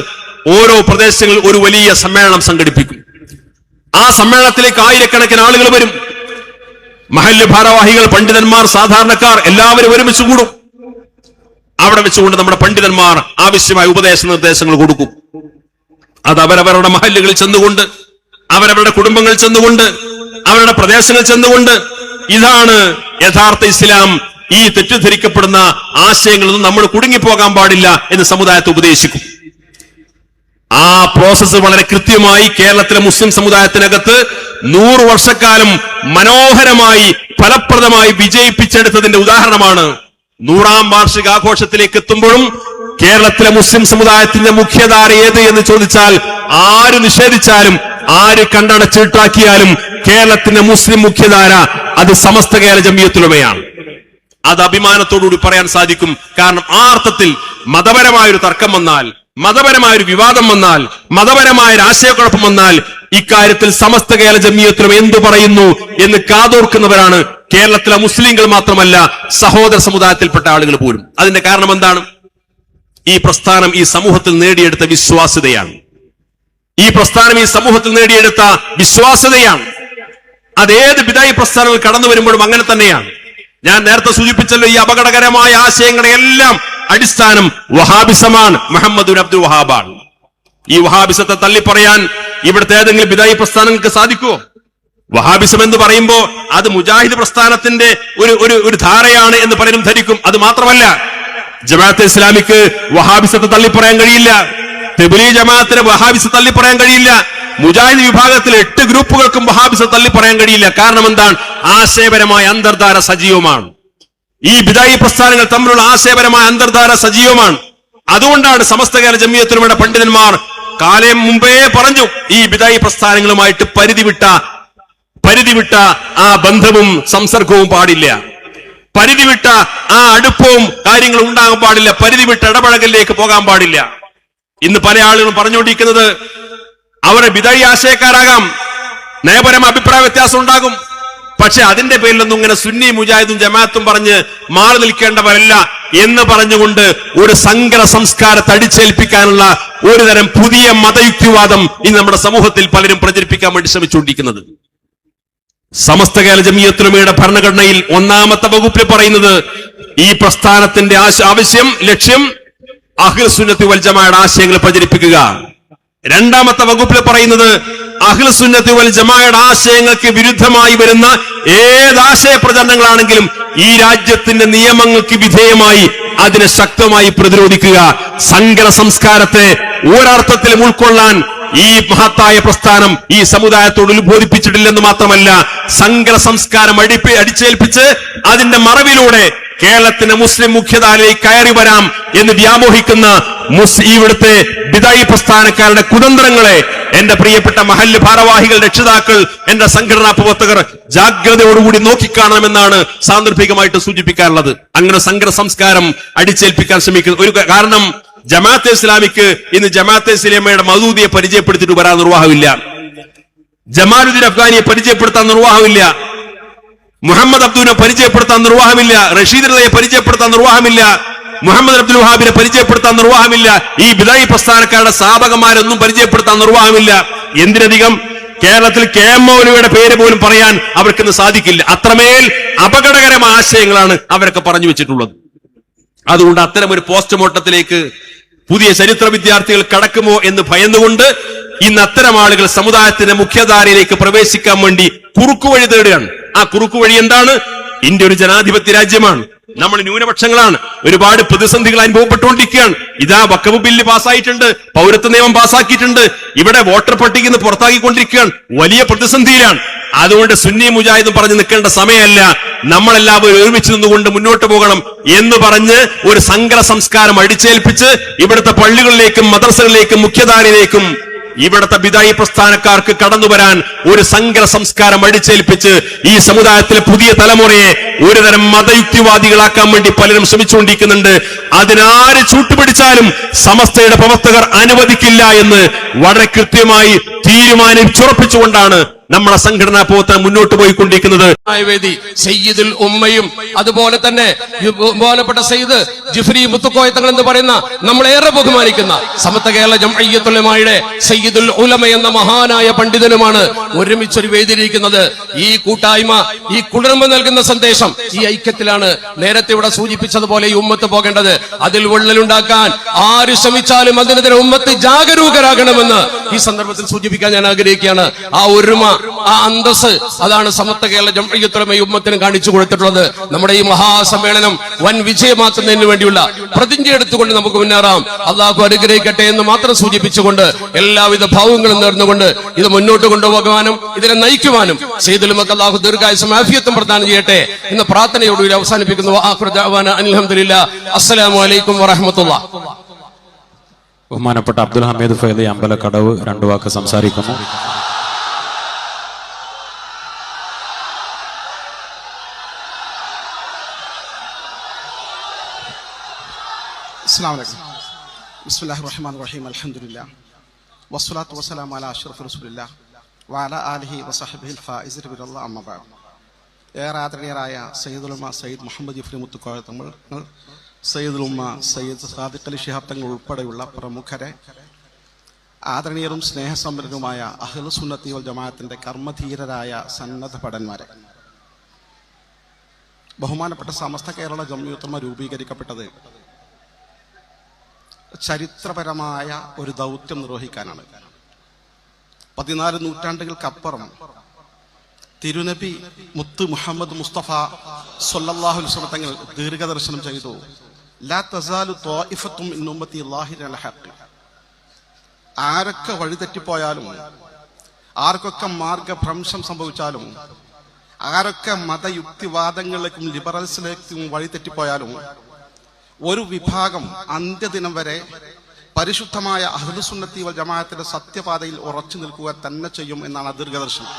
ഓരോ പ്രദേശങ്ങളിൽ ഒരു വലിയ സമ്മേളനം സംഘടിപ്പിക്കും. ആ സമ്മേളനത്തിലേക്ക് ആയിരക്കണക്കിന് ആളുകൾ വരും. മഹല്ല് ഭാരവാഹികൾ, പണ്ഡിതന്മാർ, സാധാരണക്കാർ എല്ലാവരും ഒരുമിച്ച് കൂടും. അവിടെ വെച്ചുകൊണ്ട് നമ്മുടെ പണ്ഡിതന്മാർ ആവശ്യമായ ഉപദേശ നിർദ്ദേശങ്ങൾ കൊടുക്കും. അത് അവരവരുടെ മഹല്ലുകളിൽ ചെന്നുകൊണ്ട് അവരവരുടെ കുടുംബങ്ങൾ ചെന്നുകൊണ്ട്, അവരുടെ പ്രദേശങ്ങൾ ചെന്നുകൊണ്ട് ഇതാണ് യഥാർത്ഥ ഇസ്ലാം, ഈ തെറ്റിദ്ധരിക്കപ്പെടുന്ന ആശയങ്ങളൊന്നും നമ്മൾ കുടുങ്ങിപ്പോകാൻ പാടില്ല എന്ന് സമുദായത്തെ ഉപദേശിക്കും. ആ പ്രോസസ്സ് വളരെ കൃത്യമായി കേരളത്തിലെ മുസ്ലിം സമുദായത്തിനകത്ത് 100 വർഷക്കാലം മനോഹരമായി ഫലപ്രദമായി വിജയിപ്പിച്ചെടുത്തതിന്റെ ഉദാഹരണമാണ്. 100ാം വാർഷികാഘോഷത്തിലേക്ക് എത്തുമ്പോഴും കേരളത്തിലെ മുസ്ലിം സമുദായത്തിന്റെ മുഖ്യധാര ഏത് എന്ന് ചോദിച്ചാൽ, ആര് നിഷേധിച്ചാലും ആര് കണ്ടടച്ചിട്ടാക്കിയാലും കേരളത്തിന്റെ മുസ്ലിം മുഖ്യധാര അത് സമസ്ത കേരള ജംഇയ്യത്തുൽ-ഉലമയാണ്. അത് അഭിമാനത്തോടുകൂടി പറയാൻ സാധിക്കും. കാരണം ആ അർത്ഥത്തിൽ മതപരമായൊരു തർക്കം വന്നാൽ, മതപരമായൊരു വിവാദം വന്നാൽ, മതപരമായൊരു ആശയക്കുഴപ്പം വന്നാൽ ഇക്കാര്യത്തിൽ സമസ്ത കേരള ജംഇയ്യത്തുൽ-ഉലമ എന്തു പറയുന്നു എന്ന് കാതോർക്കുന്നവരാണ് കേരളത്തിലെ മുസ്ലിങ്ങൾ മാത്രമല്ല, സഹോദര സമുദായത്തിൽപ്പെട്ട ആളുകൾ പോലും. അതിന്റെ കാരണം എന്താണ്? ഈ പ്രസ്ഥാനം ഈ സമൂഹത്തിൽ നേടിയെടുത്ത വിശ്വാസ്യതയാണ്. ഈ പ്രസ്ഥാനം ഈ സമൂഹത്തിൽ നേടിയെടുത്ത വിശ്വാസ്യതയാണ്. അതേത് ബിദഅത്ത് പ്രസ്ഥാനങ്ങൾ കടന്നു വരുമ്പോഴും അങ്ങനെ തന്നെയാണ്. ഞാൻ നേരത്തെ സൂചിപ്പിച്ചല്ലോ, ഈ അപകടകരമായ ആശയങ്ങളുടെ എല്ലാം അടിസ്ഥാനം വഹാബിസമാണ്, മുഹമ്മദ് ബിൻ അബ്ദുൽ വഹാബാണ്. ഈ വഹാബിസത്തെ തള്ളിപ്പറയാൻ ഇവിടുത്തെ ഏതെങ്കിലും ബിദഅത്ത് പ്രസ്ഥാനങ്ങൾക്ക് സാധിക്കുമോ? വഹാബിസം എന്ന് പറയുമ്പോ അത് മുജാഹിദ് പ്രസ്ഥാനത്തിന്റെ ഒരു ധാരയാണ് എന്ന് പലരും ധരിക്കും. അത് മാത്രമല്ല, ജമാഅത്തെ ഇസ്ലാമിക്ക് വഹാബിസത്തെ തള്ളിപ്പറയാൻ കഴിയില്ല. തബ്ലീഗ് ജമാഅത്തിന് വഹാബിസത്തെ തള്ളിപ്പറയാൻ കഴിയില്ല. മുജാഹിദ് വിഭാഗത്തിലെ 8 ഗ്രൂപ്പുകൾക്കും വഹാബിസത്തെ തള്ളിപ്പറയാൻ കഴിയില്ല. കാരണം എന്താണ്? ആശയപരമായ അന്തർധാര സജീവമാണ്. ഈ ബിദഅത്ത് പ്രസ്ഥാനങ്ങൾ തമ്മിലുള്ള ആശയപരമായ അന്തർധാര സജീവമാണ്. അതുകൊണ്ടാണ് സമസ്ത കേരള ജംഇയ്യത്തുൽ-ഉലമയുടെ പണ്ഡിതന്മാർ കാലം മുമ്പേ പറഞ്ഞു, ഈ ബിദഅത്ത് പ്രസ്ഥാനങ്ങളുമായിട്ട് പരിധിവിട്ട ആ ബന്ധവും സംസർഗവും പാടില്ല, പരിധിവിട്ട ആ അടുപ്പവും കാര്യങ്ങളും ഉണ്ടാകാൻ പാടില്ല, പരിധിവിട്ട ഇടപഴകലിലേക്ക് പോകാൻ പാടില്ല. ഇന്ന് പല ആളുകളും പറഞ്ഞുകൊണ്ടിരിക്കുന്നത് അവരെ ബിദഅത്ത് ആശയക്കാരാകാം, നയപരമായ അഭിപ്രായ വ്യത്യാസം ഉണ്ടാകും, പക്ഷെ അതിന്റെ പേരിലൊന്നും ഇങ്ങനെ സുന്നി മുജാഹിദും ജമാഅത്തും പറഞ്ഞ് മാറി നിൽക്കേണ്ടവരല്ല എന്ന് പറഞ്ഞുകൊണ്ട് ഒരു സങ്കര സംസ്കാരത്തെ അടിച്ചേൽപ്പിക്കാനുള്ള ഒരു തരം പുതിയ മതയുക്തിവാദം ഇന്ന് നമ്മുടെ സമൂഹത്തിൽ പലരും പ്രചരിപ്പിക്കാൻ വേണ്ടി ശ്രമിച്ചുകൊണ്ടിരിക്കുന്നത്. സമസ്ത കേരള ജംഇയ്യത്തുൽ-ഉലമയുടെ ഭരണഘടനയിൽ 1-ാമത്തെ വകുപ്പിൽ പറയുന്നത് ഈ പ്രസ്ഥാനത്തിന്റെ ലക്ഷ്യം അഹ്ലുസ് സുന്നത്തി വൽ ജമാഅയുടെ ആശയങ്ങൾ പ്രചരിപ്പിക്കുക. 2-ാമത്തെ വകുപ്പിൽ പറയുന്നത് അഹ്ലുസ് സുന്നത്തി വൽ ജമാഅയുടെ ആശയങ്ങൾക്ക് വിരുദ്ധമായി വരുന്ന ഏതാശയ പ്രചരണങ്ങളാണെങ്കിലും ഈ രാജ്യത്തിന്റെ നിയമങ്ങൾക്ക് വിധേയമായി അതിനെ ശക്തമായി പ്രതിരോധിക്കുക. സങ്കര സംസ്കാരത്തെ ഒരർത്ഥത്തിലും ഉൾക്കൊള്ളാൻ ഈ മഹത്തായ പ്രസ്ഥാനം ഈ സമുദായത്തോട് ഉത്ബോധിപ്പിച്ചിട്ടില്ലെന്ന് മാത്രമല്ല, സങ്കര സംസ്കാരം അടിച്ചേൽപ്പിച്ച് അതിന്റെ മറവിലൂടെ കേരളത്തിന്റെ മുസ്ലിം മുഖ്യധാരയിലേക്ക് കയറി വരാം എന്ന് വ്യാമോഹിക്കുന്ന ഇവിടുത്തെ ബിദഅത്ത് പ്രസ്ഥാനക്കാരുടെ കുതന്ത്രങ്ങളെ എന്റെ പ്രിയപ്പെട്ട മഹല്ല് ഭാരവാഹികൾ, രക്ഷിതാക്കൾ, എന്റെ സംഘടനാ പ്രവർത്തകർ ജാഗ്രതയോടുകൂടി നോക്കിക്കാണണമെന്നാണ് സാന്ദർഭികമായിട്ട് സൂചിപ്പിക്കാറുള്ളത്. അങ്ങനെ സങ്കര സംസ്കാരം അടിച്ചേൽപ്പിക്കാൻ ശ്രമിക്കുന്ന ഒരു കാരണം, ജമാഅത്തെ ഇസ്ലാമിക്ക് ഇന്ന് ജമാഅത്തെ ഇസ്ലാമിയുടെ മൗദൂദിയെ പരിചയപ്പെടുത്തിയിട്ട് വരാൻ നിർവാഹമില്ല, ജമാലുദ്ദീൻ അഫ്ഗാനിയെ പരിചയപ്പെടുത്താൻ നിർവാഹമില്ല, മുഹമ്മദ് അബ്ദുവിനെ പരിചയപ്പെടുത്താൻ നിർവാഹമില്ല, റഷീദ് റിളയെ പരിചയപ്പെടുത്താൻ നിർവാഹമില്ല, മുഹമ്മദ് അബ്ദുൽ വഹാബിനെ പരിചയപ്പെടുത്താൻ നിർവാഹമില്ല, ഈ ബിദഅത്ത് പ്രസ്ഥാനക്കാരുടെ സ്ഥാപകന്മാരൊന്നും പരിചയപ്പെടുത്താൻ നിർവാഹമില്ല. എന്തിനധികം കേരളത്തിൽ KM മൗലവിയുടെ പേര് പോലും പറയാൻ അവർക്കിന്ന് സാധിക്കില്ല. അത്രമേൽ അപകടകരമായ ആശയങ്ങളാണ് അവരൊക്കെ പറഞ്ഞു വെച്ചിട്ടുള്ളത്. അതുകൊണ്ട് അത്തരം ഒരു പോസ്റ്റ്മോർട്ടത്തിലേക്ക് പുതിയ ചരിത്ര വിദ്യാർത്ഥികൾ കടക്കുമോ എന്ന് ഭയന്നുകൊണ്ട് ഇന്ന് അത്തരം ആളുകൾ സമുദായത്തിന്റെ മുഖ്യധാരയിലേക്ക് പ്രവേശിക്കാൻ വേണ്ടി കുറുക്കുവഴി തേടുകയാണ്. ആ കുറുക്കുവഴി എന്താണ്? ഇന്ത്യ ഒരു ജനാധിപത്യ രാജ്യമാണ്, നമ്മൾ ന്യൂനപക്ഷങ്ങളാണ്, ഒരുപാട് പ്രതിസന്ധികൾ അനുഭവപ്പെട്ടുകൊണ്ടിരിക്കുകയാണ്. ഇതാ വഖഫ് ബില്ല് പാസ്സായിട്ടുണ്ട്, പൗരത്വ നിയമം പാസ്സാക്കിയിട്ടുണ്ട്, ഇവിടെ വോട്ടർ പട്ടികയിൽ നിന്ന് പുറത്താക്കിക്കൊണ്ടിരിക്കുകയാണ്, വലിയ പ്രതിസന്ധിയിലാണ്. അതുകൊണ്ട് സുന്നി മുജാഹിദും പറഞ്ഞു നിൽക്കേണ്ട സമയമല്ല, നമ്മളെല്ലാവരും ഒരുമിച്ച് നിന്നുകൊണ്ട് മുന്നോട്ട് പോകണം എന്ന് പറഞ്ഞ് ഒരു സങ്കര സംസ്കാരം അടിച്ചേൽപ്പിച്ച് ഇവിടുത്തെ പള്ളികളിലേക്കും മദ്രസകളിലേക്കും മുഖ്യധാരയിലേക്കും ഇവിടുത്തെ ബിദഅത്ത് പ്രസ്ഥാനക്കാർക്ക് കടന്നു വരാൻ ഒരു സങ്കര സംസ്കാരം അടിച്ചേൽപ്പിച്ച് ഈ സമുദായത്തിലെ പുതിയ തലമുറയെ ഒരുതരം മതയുക്തിവാദികളാക്കാൻ വേണ്ടി പലരും ശ്രമിച്ചുകൊണ്ടിരിക്കുന്നുണ്ട്. അതിനാര് ചൂട്ടുപിടിച്ചാലും സമസ്തയുടെ പ്രവർത്തകർ അനുവദിക്കില്ല എന്ന് വളരെ കൃത്യമായി തീരുമാനിച്ചുറപ്പിച്ചുകൊണ്ടാണ് നമ്മുടെ സംഘടനാ പ്രവർത്തനം മുന്നോട്ട് പോയിക്കൊണ്ടിരിക്കുന്നത്. വേദി സയ്യിദുൽ ഉമ്മയും അതുപോലെ തന്നെ ബഹുമാനപ്പെട്ട സയ്യിദ് ജിഫ്രി മുത്തുക്കോയ തങ്ങൾ എന്ന് പറയുന്ന നമ്മളേറെ ബഹുമാനിക്കുന്ന സമസ്ത കേരള ജംഇയ്യത്തുൽ ഉലമയുടെ സയ്യിദുൽ ഉലമ എന്ന മഹാനായ പണ്ഡിതനുമാണ് ഒരുമിച്ചൊരു വേദിയിരിക്കുന്നത്. ഈ കൂട്ടായ്മ, ഈ കുളിർമ നൽകുന്ന സന്ദേശം, ഈ ഐക്യത്തിലാണ് നേരത്തെ ഇവിടെ സൂചിപ്പിച്ചതുപോലെ ഈ ഉമ്മത്ത് പോകേണ്ടത്. അതിൽ വിള്ളലുണ്ടാക്കാൻ ആര് ശ്രമിച്ചാലും അതിനെതിരെ ഉമ്മത്ത് ജാഗരൂകരാകണമെന്ന് ഈ സന്ദർഭത്തിൽ സൂചിപ്പിക്കാൻ ഞാൻ ആഗ്രഹിക്കുകയാണ്. ആ ഒരുമ, ആ അന്തസ്, അതാണ് സമസ്ത കേരള ജംഇയ്യത്തുൽ ഉലമ ഉമ്മത്തിന് കാണിച്ചു കൊടുത്തിട്ടുള്ളത്. നമ്മുടെ ഈ മഹാസമ്മേളനം വൻ വിജയമാക്കുന്നതിന് വേണ്ടിയുള്ള പ്രതിജ്ഞ എടുത്തുകൊണ്ട് നമുക്ക് മുന്നേറാം. അള്ളാഹു അനുഗ്രഹിക്കട്ടെ എന്ന് മാത്രം സൂചിപ്പിച്ചുകൊണ്ട് എല്ലാവിധ ഭാവങ്ങളും നേർന്നുകൊണ്ട് ഇത് മുന്നോട്ട് കൊണ്ടുപോകാനും ഇതിനെ നയിക്കുവാനും സയ്യിദുൽ ഉലമക്ക് അള്ളാഹു ദീർഘായുസ്സും ആഫിയത്തും പ്രദാനം ചെയ്യട്ടെ എന്ന പ്രാർത്ഥനയോടുകൂടി അവസാനിപ്പിക്കുന്നു. ആഖിറു ദഅവാന അൽഹംദുലില്ലാഹ്. അസ്സലാമു അലൈക്കും വറഹ്മത്തുള്ളാഹി. ബഹുമാനപ്പെട്ട അബ്ദുൽ ഹമീദ് ഫൈലി അമ്പലക്കടവ് രണ്ടു വാക്ക് സംസാരിക്കുന്നു. അസ്സലാമു അലൈക്കും. ബിസ്മില്ലാഹിർ റഹ്മാനിർ റഹീം. അൽഹംദുലില്ലാഹ് വസ്സലാത്തു വസ്സലാമു അലാ അഷ്റഫി റസൂലില്ലാഹ് വഅലാ ആലിഹി വസഹ്ബിഹിൽ ഫായിസിന ബിറല്ലാഹി അമ്മാ ബഅദ്. ഏറെ ആദരണീയരായ സയ്യിദുൽ ഉമ്മ സയ്യിദ് മുഹമ്മദ് ജിഫ്രി മുത്തുക്കോയ തങ്ങൾ, സയ്യിദുൽ ഉമ്മ സയ്യിദ് സാദിഖ് അലി ശിഹാബ് തങ്ങൾ ഉൾപ്പെടെയുള്ള പ്രമുഖരെ, ആദരണീയരും സ്നേഹസമ്പന്നരുമായ അഹ്ലു സുന്നത്തി വൽ ജമാഅത്തിന്റെ കർമ്മധീരരായ സന്നദ്ധ ഭടന്മാരെ, ബഹുമാനപ്പെട്ട സമസ്ത കേരള ജംഇയ്യത്തുൽ ഉലമ രൂപീകരിക്കപ്പെട്ടത് ചരിത്രപരമായ ഒരു ദൗത്യം നിർവഹിക്കാനാണ്. 14 നൂറ്റാണ്ടുകൾക്കപ്പുറം തിരുനബി മുത്ത് മുഹമ്മദ് മുസ്തഫ സ്വല്ലല്ലാഹു അലൈഹി വസല്ലം തങ്ങൾ ദീർഘദർശനം ചെയ്തു, ലാ തസാലു ത്വായിഫത്തും മിൻ ഉമ്മത്തി ളാഹിറ അൽ ഹഖ്. ആരൊക്കെ വഴിതെറ്റിപ്പോയാലും, ആർക്കൊക്കെ മാർഗഭ്രംശം സംഭവിച്ചാലും, ആരൊക്കെ മതയുക്തിവാദങ്ങളിലേക്കും ലിബറൽസിലേക്കും വഴിതെറ്റിപ്പോയാലും, ഒരു വിഭാഗം അന്ത്യദിനം വരെ പരിശുദ്ധമായ അഹ്ലു സുന്നത്തി വൽ ജമാഅത്തിന്റെ സത്യപാതയിൽ ഉറച്ചു നിൽക്കുക തന്നെ ചെയ്യും എന്നാണ് ദീർഘദർശനം.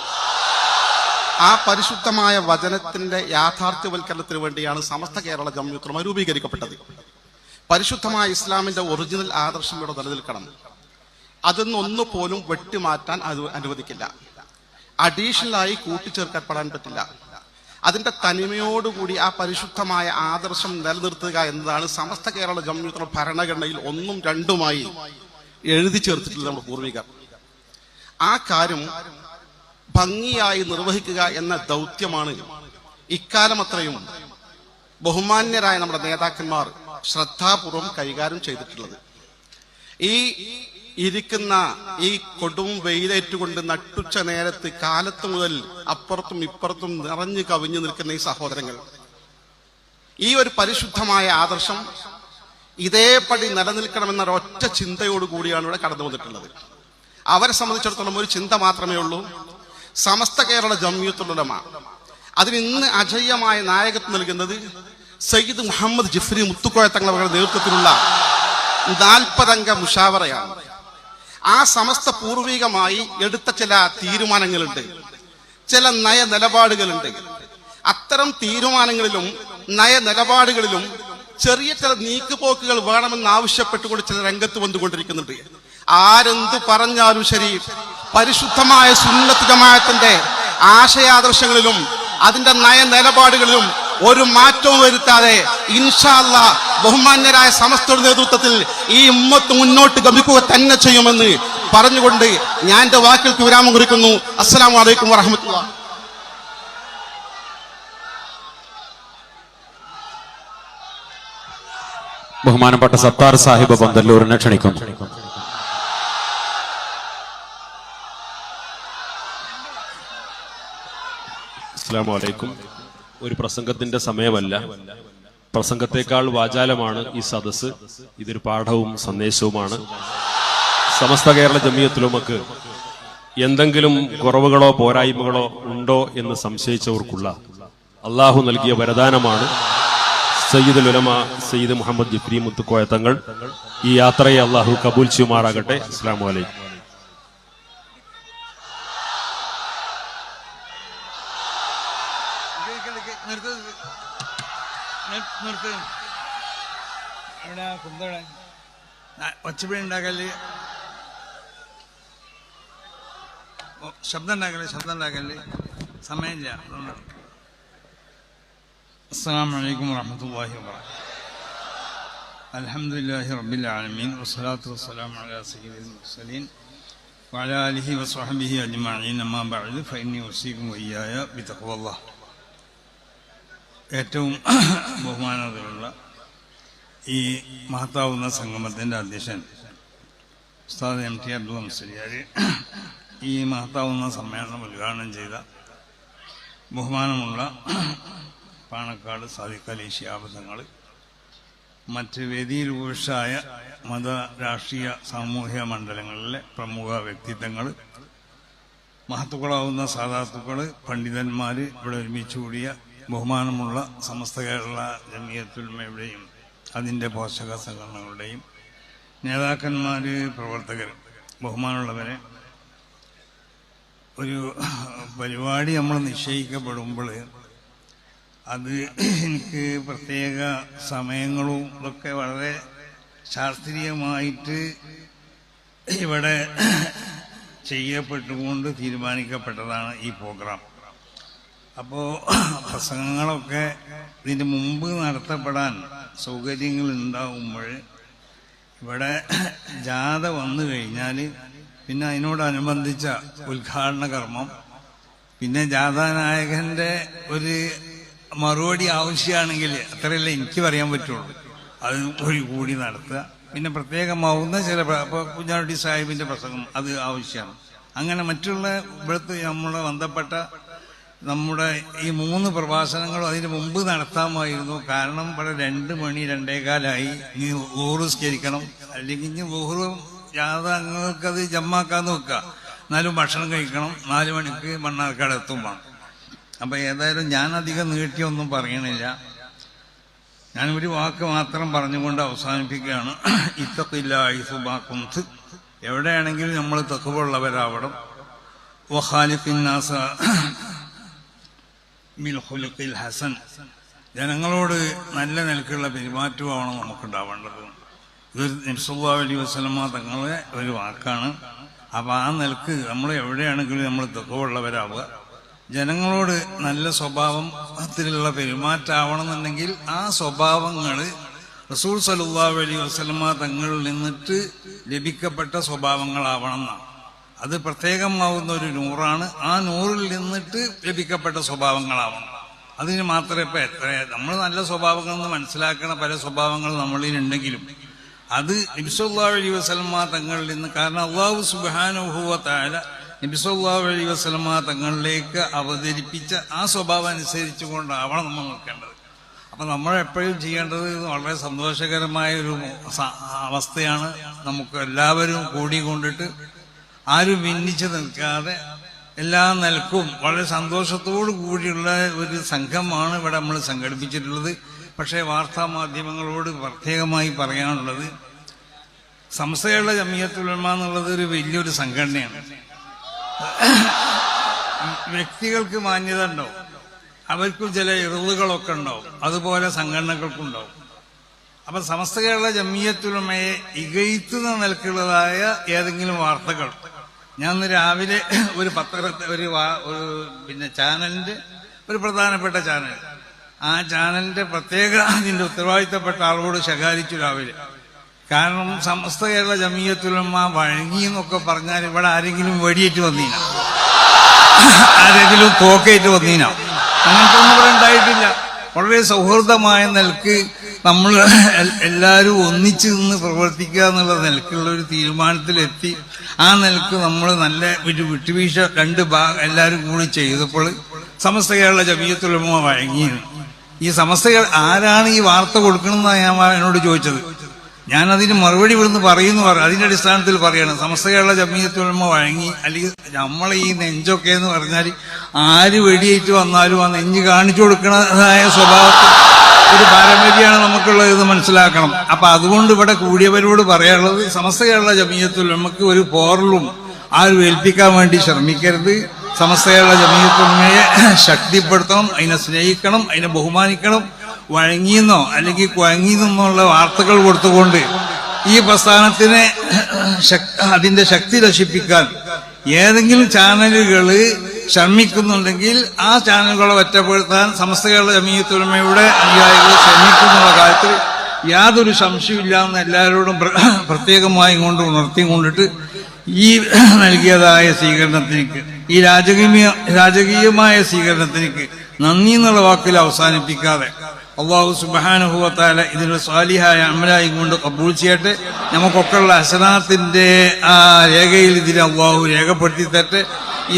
ആ പരിശുദ്ധമായ വചനത്തിന്റെ യാഥാർത്ഥ്യവൽക്കരണത്തിന് വേണ്ടിയാണ് സമസ്ത കേരള ജംഇയ്യത്തുൽ ഉലമ രൂപീകരിക്കപ്പെട്ടത്. പരിശുദ്ധമായ ഇസ്ലാമിന്റെ ഒറിജിനൽ ആദർശം ഇവിടെ നിലനിൽക്കണം. അതൊന്നും ഒന്നുപോലും വെട്ടിമാറ്റാൻ അനുവദിക്കില്ല. അഡീഷണലായി കൂട്ടിച്ചേർക്കപ്പെടാൻ പറ്റില്ല. അതിന്റെ തനിമയോടുകൂടി ആ പരിശുദ്ധമായ ആദർശം നിലനിർത്തുക എന്നതാണ് സമസ്ത കേരള ജംഇയ്യത്തുൽ ഉലമ ഭരണഘടനയിൽ 1ഉം 2ഉമായി എഴുതി ചേർത്തിട്ടുള്ള നമ്മുടെ പൂർവികർ. ആ കാര്യം ഭംഗിയായി നിർവഹിക്കുക എന്ന ദൗത്യമാണ് ഇക്കാലം അത്രയും ബഹുമാന്യരായ നമ്മുടെ നേതാക്കന്മാർ ശ്രദ്ധാപൂർവം കൈകാര്യം ചെയ്തിട്ടുള്ളത്. ഈ ഇരിക്കുന്ന ഈ കൊടും വെയിലേറ്റുകൊണ്ട് നട്ടുച്ച നേരത്ത് കാലത്ത് മുതൽ അപ്പുറത്തും ഇപ്പുറത്തും നിറഞ്ഞു കവിഞ്ഞു നിൽക്കുന്ന ഈ സഹോദരങ്ങൾ, ഈ ഒരു പരിശുദ്ധമായ ആദർശം ഇതേപടി നിലനിൽക്കണമെന്ന ഒരൊറ്റ ചിന്തയോടുകൂടിയാണ് ഇവിടെ കടന്നു വന്നിട്ടുള്ളത്. അവരെ സംബന്ധിച്ചിടത്തോളം ഒരു ചിന്ത മാത്രമേ ഉള്ളൂ, സമസ്ത കേരള ജംഇയ്യത്തുൽ ഉലമ. അതിന് ഇന്ന് അജയ്യമായ നായകത്വം നൽകുന്നത് സയ്യിദ് മുഹമ്മദ് ജിഫ്രി മുത്തുക്കോയ തങ്ങളുടെ നേതൃത്വത്തിലുള്ള 40 അംഗ മുഷാവറയാണ്. ആ സമസ്ത പൂർവികമായി എടുത്ത ചില തീരുമാനങ്ങളുണ്ട്, ചില നയനിലപാടുകളുണ്ട്. അത്തരം തീരുമാനങ്ങളിലും നയനിലപാടുകളിലും ചെറിയ ചില നീക്കുപോക്കുകൾ വേണമെന്ന് ആവശ്യപ്പെട്ടുകൊണ്ട് ചില രംഗത്ത് വന്നുകൊണ്ടിരിക്കുന്നുണ്ട്. ആരെന്തു പറഞ്ഞാലും ശരി, പരിശുദ്ധമായ സുന്നത്ത് ജമാഅത്തിന്റെ ആശയാദർശങ്ങളിലും അതിന്റെ നയനിലപാടുകളിലും ഒരു മാറ്റവും വരുത്താതെ ഇൻഷാ അല്ലാഹ് ബഹുമാന്യരായ സമസ്തയുടെ നേതൃത്വത്തിൽ ഈ ഉമ്മത്ത് മുന്നോട്ട് ഗമിക്കുക തന്നെ ചെയ്യുമെന്ന് പറഞ്ഞുകൊണ്ട് ഞാൻ എന്റെ വാക്കുകൾക്ക് വിരാമം കുറിക്കുന്നു. അസ്സലാമു അലൈക്കും വറഹ്മത്തുള്ളാഹി. ബഹുമാനപ്പെട്ട സത്താർ സാഹിബ് പന്തല്ലൂരിനെ ക്ഷണിക്കുന്നു. അസ്സലാമു അലൈക്കും. ഒരു പ്രസംഗത്തിന്റെ സമയമല്ല, പ്രസംഗത്തെക്കാൾ വാചാലമാണ് ഈ സദസ്സ്. ഇതൊരു പാഠവും സന്ദേശവുമാണ്. സമസ്ത കേരള ജംഇയ്യത്തുൽ ഉലമക്ക് എന്തെങ്കിലും കുറവുകളോ പോരായ്മകളോ ഉണ്ടോ എന്ന് സംശയിച്ചവർക്കുള്ള അള്ളാഹു നൽകിയ വരദാനമാണ് സയ്യിദുൽ ഉലമ സയ്യിദ് മുഹമ്മദ് ജിഫ്രി മുത്തുക്കോയ തങ്ങൾ. ഈ യാത്രയെ അള്ളാഹു കബൂൽ ചെയ്യുമാറാകട്ടെ. അസ്സലാമു അലൈക്കും. ഒച്ചപ്പിടി ഉണ്ടാക്കല് ശബ്ദം ഉണ്ടാക്കല്ലേ സമയമില്ല. അസ്സലാമു അലൈക്കും വറഹ്മത്തുള്ളാഹി വബറകാതുഹു. അൽഹംദുലില്ലാഹി റബ്ബിൽ ആലമീൻ വസ്സലാത്തു വസ്സലാമു അലാ സയ്യിദിൽ മുർസലീൻ വഅലാ ആലിഹി വസ്വഹ്ബിഹി അജ്മഈൻ. അമ്മാ ബഅദ് ഫഇന്നി ഉസീകും വഇയ്യായ ബിതഖ്വല്ലാഹ്. ഏറ്റവും ബഹുമാനമുള്ള ഈ മഹത്താവുന്ന സംഗമത്തിൻ്റെ അധ്യക്ഷൻ ഉസ്താദ് MT അബ്ദുൽ മുസ്ലിയാർ, ഈ മഹത്താവുന്ന സമ്മേളനം ഉദ്ഘാടനം ചെയ്ത ബഹുമാനമുള്ള പാണക്കാട് സാദിഖ് അലി ശിഹാബ് തങ്ങൾ, മറ്റ് വേദിയിൽ ഉപേക്ഷായ മത രാഷ്ട്രീയ സാമൂഹ്യ മണ്ഡലങ്ങളിലെ പ്രമുഖ വ്യക്തിത്വങ്ങൾ, മഹത്തുക്കളാവുന്ന സാദാത്തുക്കൾ, പണ്ഡിതന്മാർ, ഇവിടെ ഒരുമിച്ച് കൂടിയ ബഹുമാനമുള്ള സമസ്ത കേരള ജമിയത്തുൽ ഉലമയുടെയും അതിൻ്റെ പോഷക സംഘടനകളുടെയും നേതാക്കന്മാർ, പ്രവർത്തകർ, ബഹുമാനമുള്ളവരെ, ഒരു പരിപാടി നമ്മൾ നിശ്ചയിക്കപ്പെടുമ്പോൾ അത് എനിക്ക് പ്രത്യേക സമയങ്ങളും ഇതൊക്കെ വളരെ ശാസ്ത്രീയമായിട്ട് ഇവിടെ ചെയ്യപ്പെട്ടുകൊണ്ട് തീരുമാനിക്കപ്പെട്ടതാണ് ഈ പ്രോഗ്രാം. അപ്പോൾ പ്രസംഗങ്ങളൊക്കെ ഇതിന് മുമ്പ് നടത്തപ്പെടാൻ സൗകര്യങ്ങൾ ഉണ്ടാകുമ്പോൾ ഇവിടെ ജാഥ വന്നു കഴിഞ്ഞാൽ പിന്നെ അതിനോടനുബന്ധിച്ച ഉദ്ഘാടന കർമ്മം, പിന്നെ ജാഥാനായകന്റെ ഒരു മറുപടി ആവശ്യമാണെങ്കിൽ അത്രയല്ലേ എനിക്ക് പറയാൻ പറ്റുള്ളൂ, അത് കൂടി നടത്തുക. പിന്നെ പ്രത്യേകമാവുന്ന ചില ഇപ്പോൾ കുഞ്ഞാട്ടി സാഹിബിന്റെ പ്രസംഗം അത് ആവശ്യമാണ്. അങ്ങനെ മറ്റുള്ള ഇവിടുത്തെ നമ്മളെ ബന്ധപ്പെട്ട നമ്മുടെ ഈ 3 പ്രഭാഷണങ്ങളും അതിന് മുമ്പ് നടത്താമായിരുന്നു. കാരണം ഇവിടെ 2 മണി 2:15 ഇനി ളുഹ്റ് നിസ്കരിക്കണം, അല്ലെങ്കിൽ ഇനി ളുഹ്റ് ജാഥ അങ്ങൾക്കത് ജമ്മാക്കാന്ന് വെക്കുക, എന്നാലും ഭക്ഷണം കഴിക്കണം, 4 മണിക്ക് മണ്ണാർക്കാട് എത്തുമ്പോൾ. അപ്പൊ ഏതായാലും ഞാൻ അധികം നീട്ടിയൊന്നും പറയണില്ല. ഞാൻ ഒരു വാക്ക് മാത്രം പറഞ്ഞുകൊണ്ട് അവസാനിപ്പിക്കുകയാണ്. ഇത്തഖില്ലാഹ ഹൈസു മാ കുന്ത. എവിടെയാണെങ്കിലും നമ്മൾ തഖ്വയുള്ളവരാവണം. വഖാലിഖിൻ നാസ ബിൽ ഖുലുഖിൽ ഹസൻ. ജനങ്ങളോട് നല്ല നിലക്കുള്ള പെരുമാറ്റമാണ് നമുക്കുണ്ടാവേണ്ടത്. ഇത് നബി സല്ലല്ലാഹു അലൈഹി വസല്ലമ തങ്ങളെ ഒരു വാക്കാണ്. അപ്പൊ ആ നിലക്ക് നമ്മൾ എവിടെയാണെങ്കിലും നമ്മൾ തഖ്വയുള്ളവരാവുക. ജനങ്ങളോട് നല്ല സ്വഭാവത്തിലുള്ള പെരുമാറ്റമാവണമെന്നുണ്ടെങ്കിൽ ആ സ്വഭാവങ്ങൾ റസൂൽ സല്ലല്ലാഹു അലൈഹി വസല്ലമ തങ്ങളിൽ നിന്നിട്ട് ലഭിക്കപ്പെട്ട സ്വഭാവങ്ങളാവണം എന്നാണ്. അത് പ്രത്യേകമാവുന്ന ഒരു നൂറാണ്. ആ നൂറിൽ നിന്നിട്ട് ലഭിക്കപ്പെട്ട സ്വഭാവങ്ങളാവണം. അതിന് മാത്രമേ ഇപ്പം നമ്മൾ നല്ല സ്വഭാവങ്ങൾ എന്ന് മനസ്സിലാക്കണ പല സ്വഭാവങ്ങൾ നമ്മളിലുണ്ടെങ്കിലും അത് നബി സല്ലല്ലാഹു അലൈഹി വസല്ലമ തങ്ങളിൽ നിന്ന്, കാരണം അല്ലാഹു സുബ്ഹാനഹു വ തആല നബി സല്ലല്ലാഹു അലൈഹി വസല്ലമ തങ്ങളിലേക്ക് അവതരിപ്പിച്ച ആ സ്വഭാവം അനുസരിച്ചുകൊണ്ടാവണം നമ്മൾ നോക്കേണ്ടത്. അപ്പം നമ്മൾ എപ്പോഴും ചെയ്യേണ്ടത് വളരെ സന്തോഷകരമായ ഒരു അവസ്ഥയാണ്. നമുക്ക് എല്ലാവരും കൂടിക്കൊണ്ടിട്ട് ആരും ഭിന്നിച്ച് നിൽക്കാതെ എല്ലാ നിലക്കും വളരെ സന്തോഷത്തോടു കൂടിയുള്ള ഒരു സംഘമാണ് ഇവിടെ നമ്മൾ സംഘടിപ്പിച്ചിട്ടുള്ളത്. പക്ഷേ വാർത്താ മാധ്യമങ്ങളോട് പ്രത്യേകമായി പറയാനുള്ളത്, സമസ്ത കേരള ജമിയത്തുൽ ഉലമ എന്നുള്ളത് ഒരു വലിയൊരു സംഘടനയാണ്. വ്യക്തികൾക്ക് മാന്യത ഉണ്ടാവും, അവർക്കും ചില ഇറുതുകളൊക്കെ ഉണ്ടാവും, അതുപോലെ സംഘടനകൾക്കുണ്ടാവും. അപ്പൊ സമസ്ത കേരള ജമിയത്തുൽ ഉലമയെ ഇകഴ്ത്തുന്ന നിലക്കുള്ളതായ ഏതെങ്കിലും വാർത്തകൾ, ഞാൻ ഇന്ന് രാവിലെ ഒരു പിന്നെ ചാനലിന്റെ ഒരു പ്രധാനപ്പെട്ട ചാനൽ, ആ ചാനലിന്റെ പ്രത്യേക അതിന്റെ ഉത്തരവാദിത്തപ്പെട്ട ആളോട് ശകാരിച്ചു രാവിലെ. കാരണം സമസ്ത കേരള ജമിയത്തുൽ ഉലമ വഴങ്ങി എന്നൊക്കെ പറഞ്ഞാൽ ഇവിടെ ആരെങ്കിലും വെടിയേറ്റ് വന്നീന, ആരെങ്കിലും തോക്കേറ്റ് വന്നീന, അങ്ങനത്തെ ഒന്നും ഇവിടെ ഉണ്ടായിട്ടില്ല. വളരെ സൗഹൃദമായ നിലക്ക് നമ്മൾ എല്ലാവരും ഒന്നിച്ചു നിന്ന് പ്രവർത്തിക്കുക എന്നുള്ള നിലക്കുള്ള ഒരു തീരുമാനത്തിലെത്തി. ആ നിലക്ക് നമ്മൾ നല്ല ഒരു വിട്ടുവീഴ്ച എല്ലാവരും കൂടി ചെയ്തപ്പോൾ സമസ്ത കേരള ജമിയത്തുൽ ഉലമ വഴങ്ങിയത്. ഈ സമസ്ത ആരാണ് ഈ വാർത്ത കൊടുക്കണമെന്നാണ് ഞാൻ എന്നോട് ചോദിച്ചത്. ഞാനതിന് മറുപടി ഇവിടുന്ന് പറയുന്നു അതിന്റെ അടിസ്ഥാനത്തിൽ പറയണം. സമസ്ത കേരള ജമിയത്തുൽ ഉലമ വഴങ്ങി, അല്ലെങ്കിൽ നമ്മളെ ഈ നെഞ്ചൊക്കെ എന്ന് പറഞ്ഞാൽ ആര് വെടിയേറ്റ് വന്നാലും ആ നെഞ്ച് കാണിച്ചു കൊടുക്കുന്നതായ സ്വഭാവത്തിൽ ഒരു പാരമ്പര്യമാണ് നമുക്കുള്ളത് എന്ന് മനസ്സിലാക്കണം. അപ്പൊ അതുകൊണ്ട് ഇവിടെ കൂടിയവരോട് പറയാനുള്ളത്, സമസ്ത കേരള ജമിയത്തുൽ ഉലമക്ക് ഒരു പോറലും ആരും ഏൽപ്പിക്കാൻ വേണ്ടി ശ്രമിക്കരുത്. സമസ്ത കേരള ജമിയത്തുൽ ഉലമയെ ശക്തിപ്പെടുത്തണം, അതിനെ സ്നേഹിക്കണം, അതിനെ ബഹുമാനിക്കണം. വഴങ്ങിയെന്നോ അല്ലെങ്കിൽ കുഴങ്ങിയെന്നുള്ള വാർത്തകൾ കൊടുത്തുകൊണ്ട് ഈ പ്രസ്ഥാനത്തിനെ അതിന്റെ ശക്തി നശിപ്പിക്കാൻ ഏതെങ്കിലും ചാനലുകൾ ശ്രമിക്കുന്നുണ്ടെങ്കിൽ ആ ചാനലുകളെ ഒറ്റപ്പെടുത്താൻ സമസ്ത കേരള ജമീയത്തുൽ ഉലമയുടെ അനുയായികൾ ശ്രമിക്കുന്നുള്ള കാര്യത്തിൽ യാതൊരു സംശയമില്ല എന്ന് എല്ലാവരോടും പ്രത്യേകമായി കൊണ്ട് ഉണർത്തിക്കൊണ്ടിട്ട് ഈ നൽകിയതായ സ്വീകരണത്തിലേക്ക്, ഈ രാജകീയമായ സ്വീകരണത്തിലേക്ക് നന്ദി എന്നുള്ള വാക്കിൽ അവസാനിപ്പിക്കാതെ അള്ളാഹു സുബ്ഹാനഹു വ തആല ഇതിനൊരു സ്വാലിഹായ അമലായി കൊണ്ട് കബൂൽ ചെയ്യട്ടെ. നമുക്കൊക്കെയുള്ള ഹസനാത്തിന്റെ ആ രേഖയിൽ ഇതിനെ അള്ളാഹു രേഖപ്പെടുത്തി തരട്ടെ.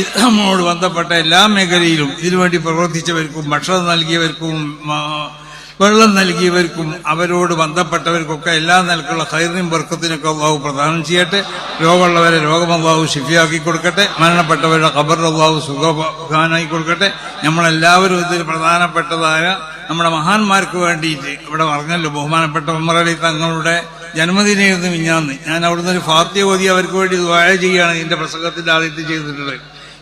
ഇത് നമ്മളോട് ബന്ധപ്പെട്ട എല്ലാ മേഖലയിലും ഇതിനുവേണ്ടി പ്രവർത്തിച്ചവർക്കും ഭക്ഷണം നൽകിയവർക്കും വെള്ളം നൽകിയവർക്കും അവരോട് ബന്ധപ്പെട്ടവർക്കൊക്കെ എല്ലാ നിലക്കുള്ള ഖൈറിനും ബർക്കത്തിനൊക്കെ അള്ളാഹു പ്രദാനം ചെയ്യട്ടെ. രോഗമുള്ളവരെ രോഗം അള്ളാഹു ശിഫിയാക്കി കൊടുക്കട്ടെ. മരണപ്പെട്ടവരുടെ ഖബർ അള്ളാഹു സുഖാനായി കൊടുക്കട്ടെ. നമ്മളെല്ലാവരും ഇതിൽ പ്രധാനപ്പെട്ടതായ നമ്മുടെ മഹാന്മാർക്ക് വേണ്ടിയിട്ട് ഇവിടെ പറഞ്ഞല്ലോ, ബഹുമാനപ്പെട്ട ഉമർ അലി തങ്ങളുടെ ജന്മദിനായിരുന്നു മിഞ്ഞാന്ന്. ഞാൻ അവിടുന്ന് ഒരു ഫാത്തിഹ ഓതി അവർക്ക് വേണ്ടി ദുആ ചെയ്യുകയാണ് ഇതിന്റെ പ്രസംഗത്തിന്റെ ആദ്യത്തിൽ ചെയ്തിട്ടുള്ളത്.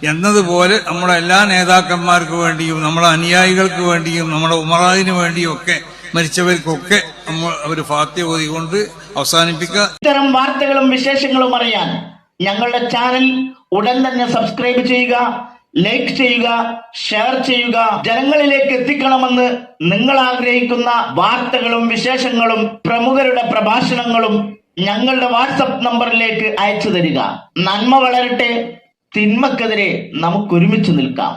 എന്നതുപോലെ നമ്മുടെ എല്ലാ നേതാക്കന്മാർക്ക് വേണ്ടിയും നമ്മുടെ അനുയായികൾക്ക് വേണ്ടിയും നമ്മുടെ ഉമറാദിന് വേണ്ടിയും ഒക്കെ മരിച്ചവർക്കൊക്കെ നമ്മൾ ഒരു ഫാത്തിഹ ഓതിക്കൊണ്ട് അവസാനിപ്പിക്കുക. ഇത്തരം വാർത്തകളും വിശേഷങ്ങളും അറിയാൻ ഞങ്ങളുടെ ചാനൽ ഉടൻ തന്നെ സബ്സ്ക്രൈബ് ചെയ്യുക, ലൈക്ക് ചെയ്യുക, ഷെയർ ചെയ്യുക. ജനങ്ങളിലേക്ക് എത്തിക്കണമെന്ന് നിങ്ങൾ ആഗ്രഹിക്കുന്ന വാർത്തകളും വിശേഷങ്ങളും പ്രമുഖരുടെ പ്രഭാഷണങ്ങളും ഞങ്ങളുടെ വാട്സപ്പ് നമ്പറിലേക്ക് അയച്ചു തരിക. നന്മ വളരട്ടെ, തിന്മക്കെതിരെ നമുക്കൊരുമിച്ച് നിൽക്കാം.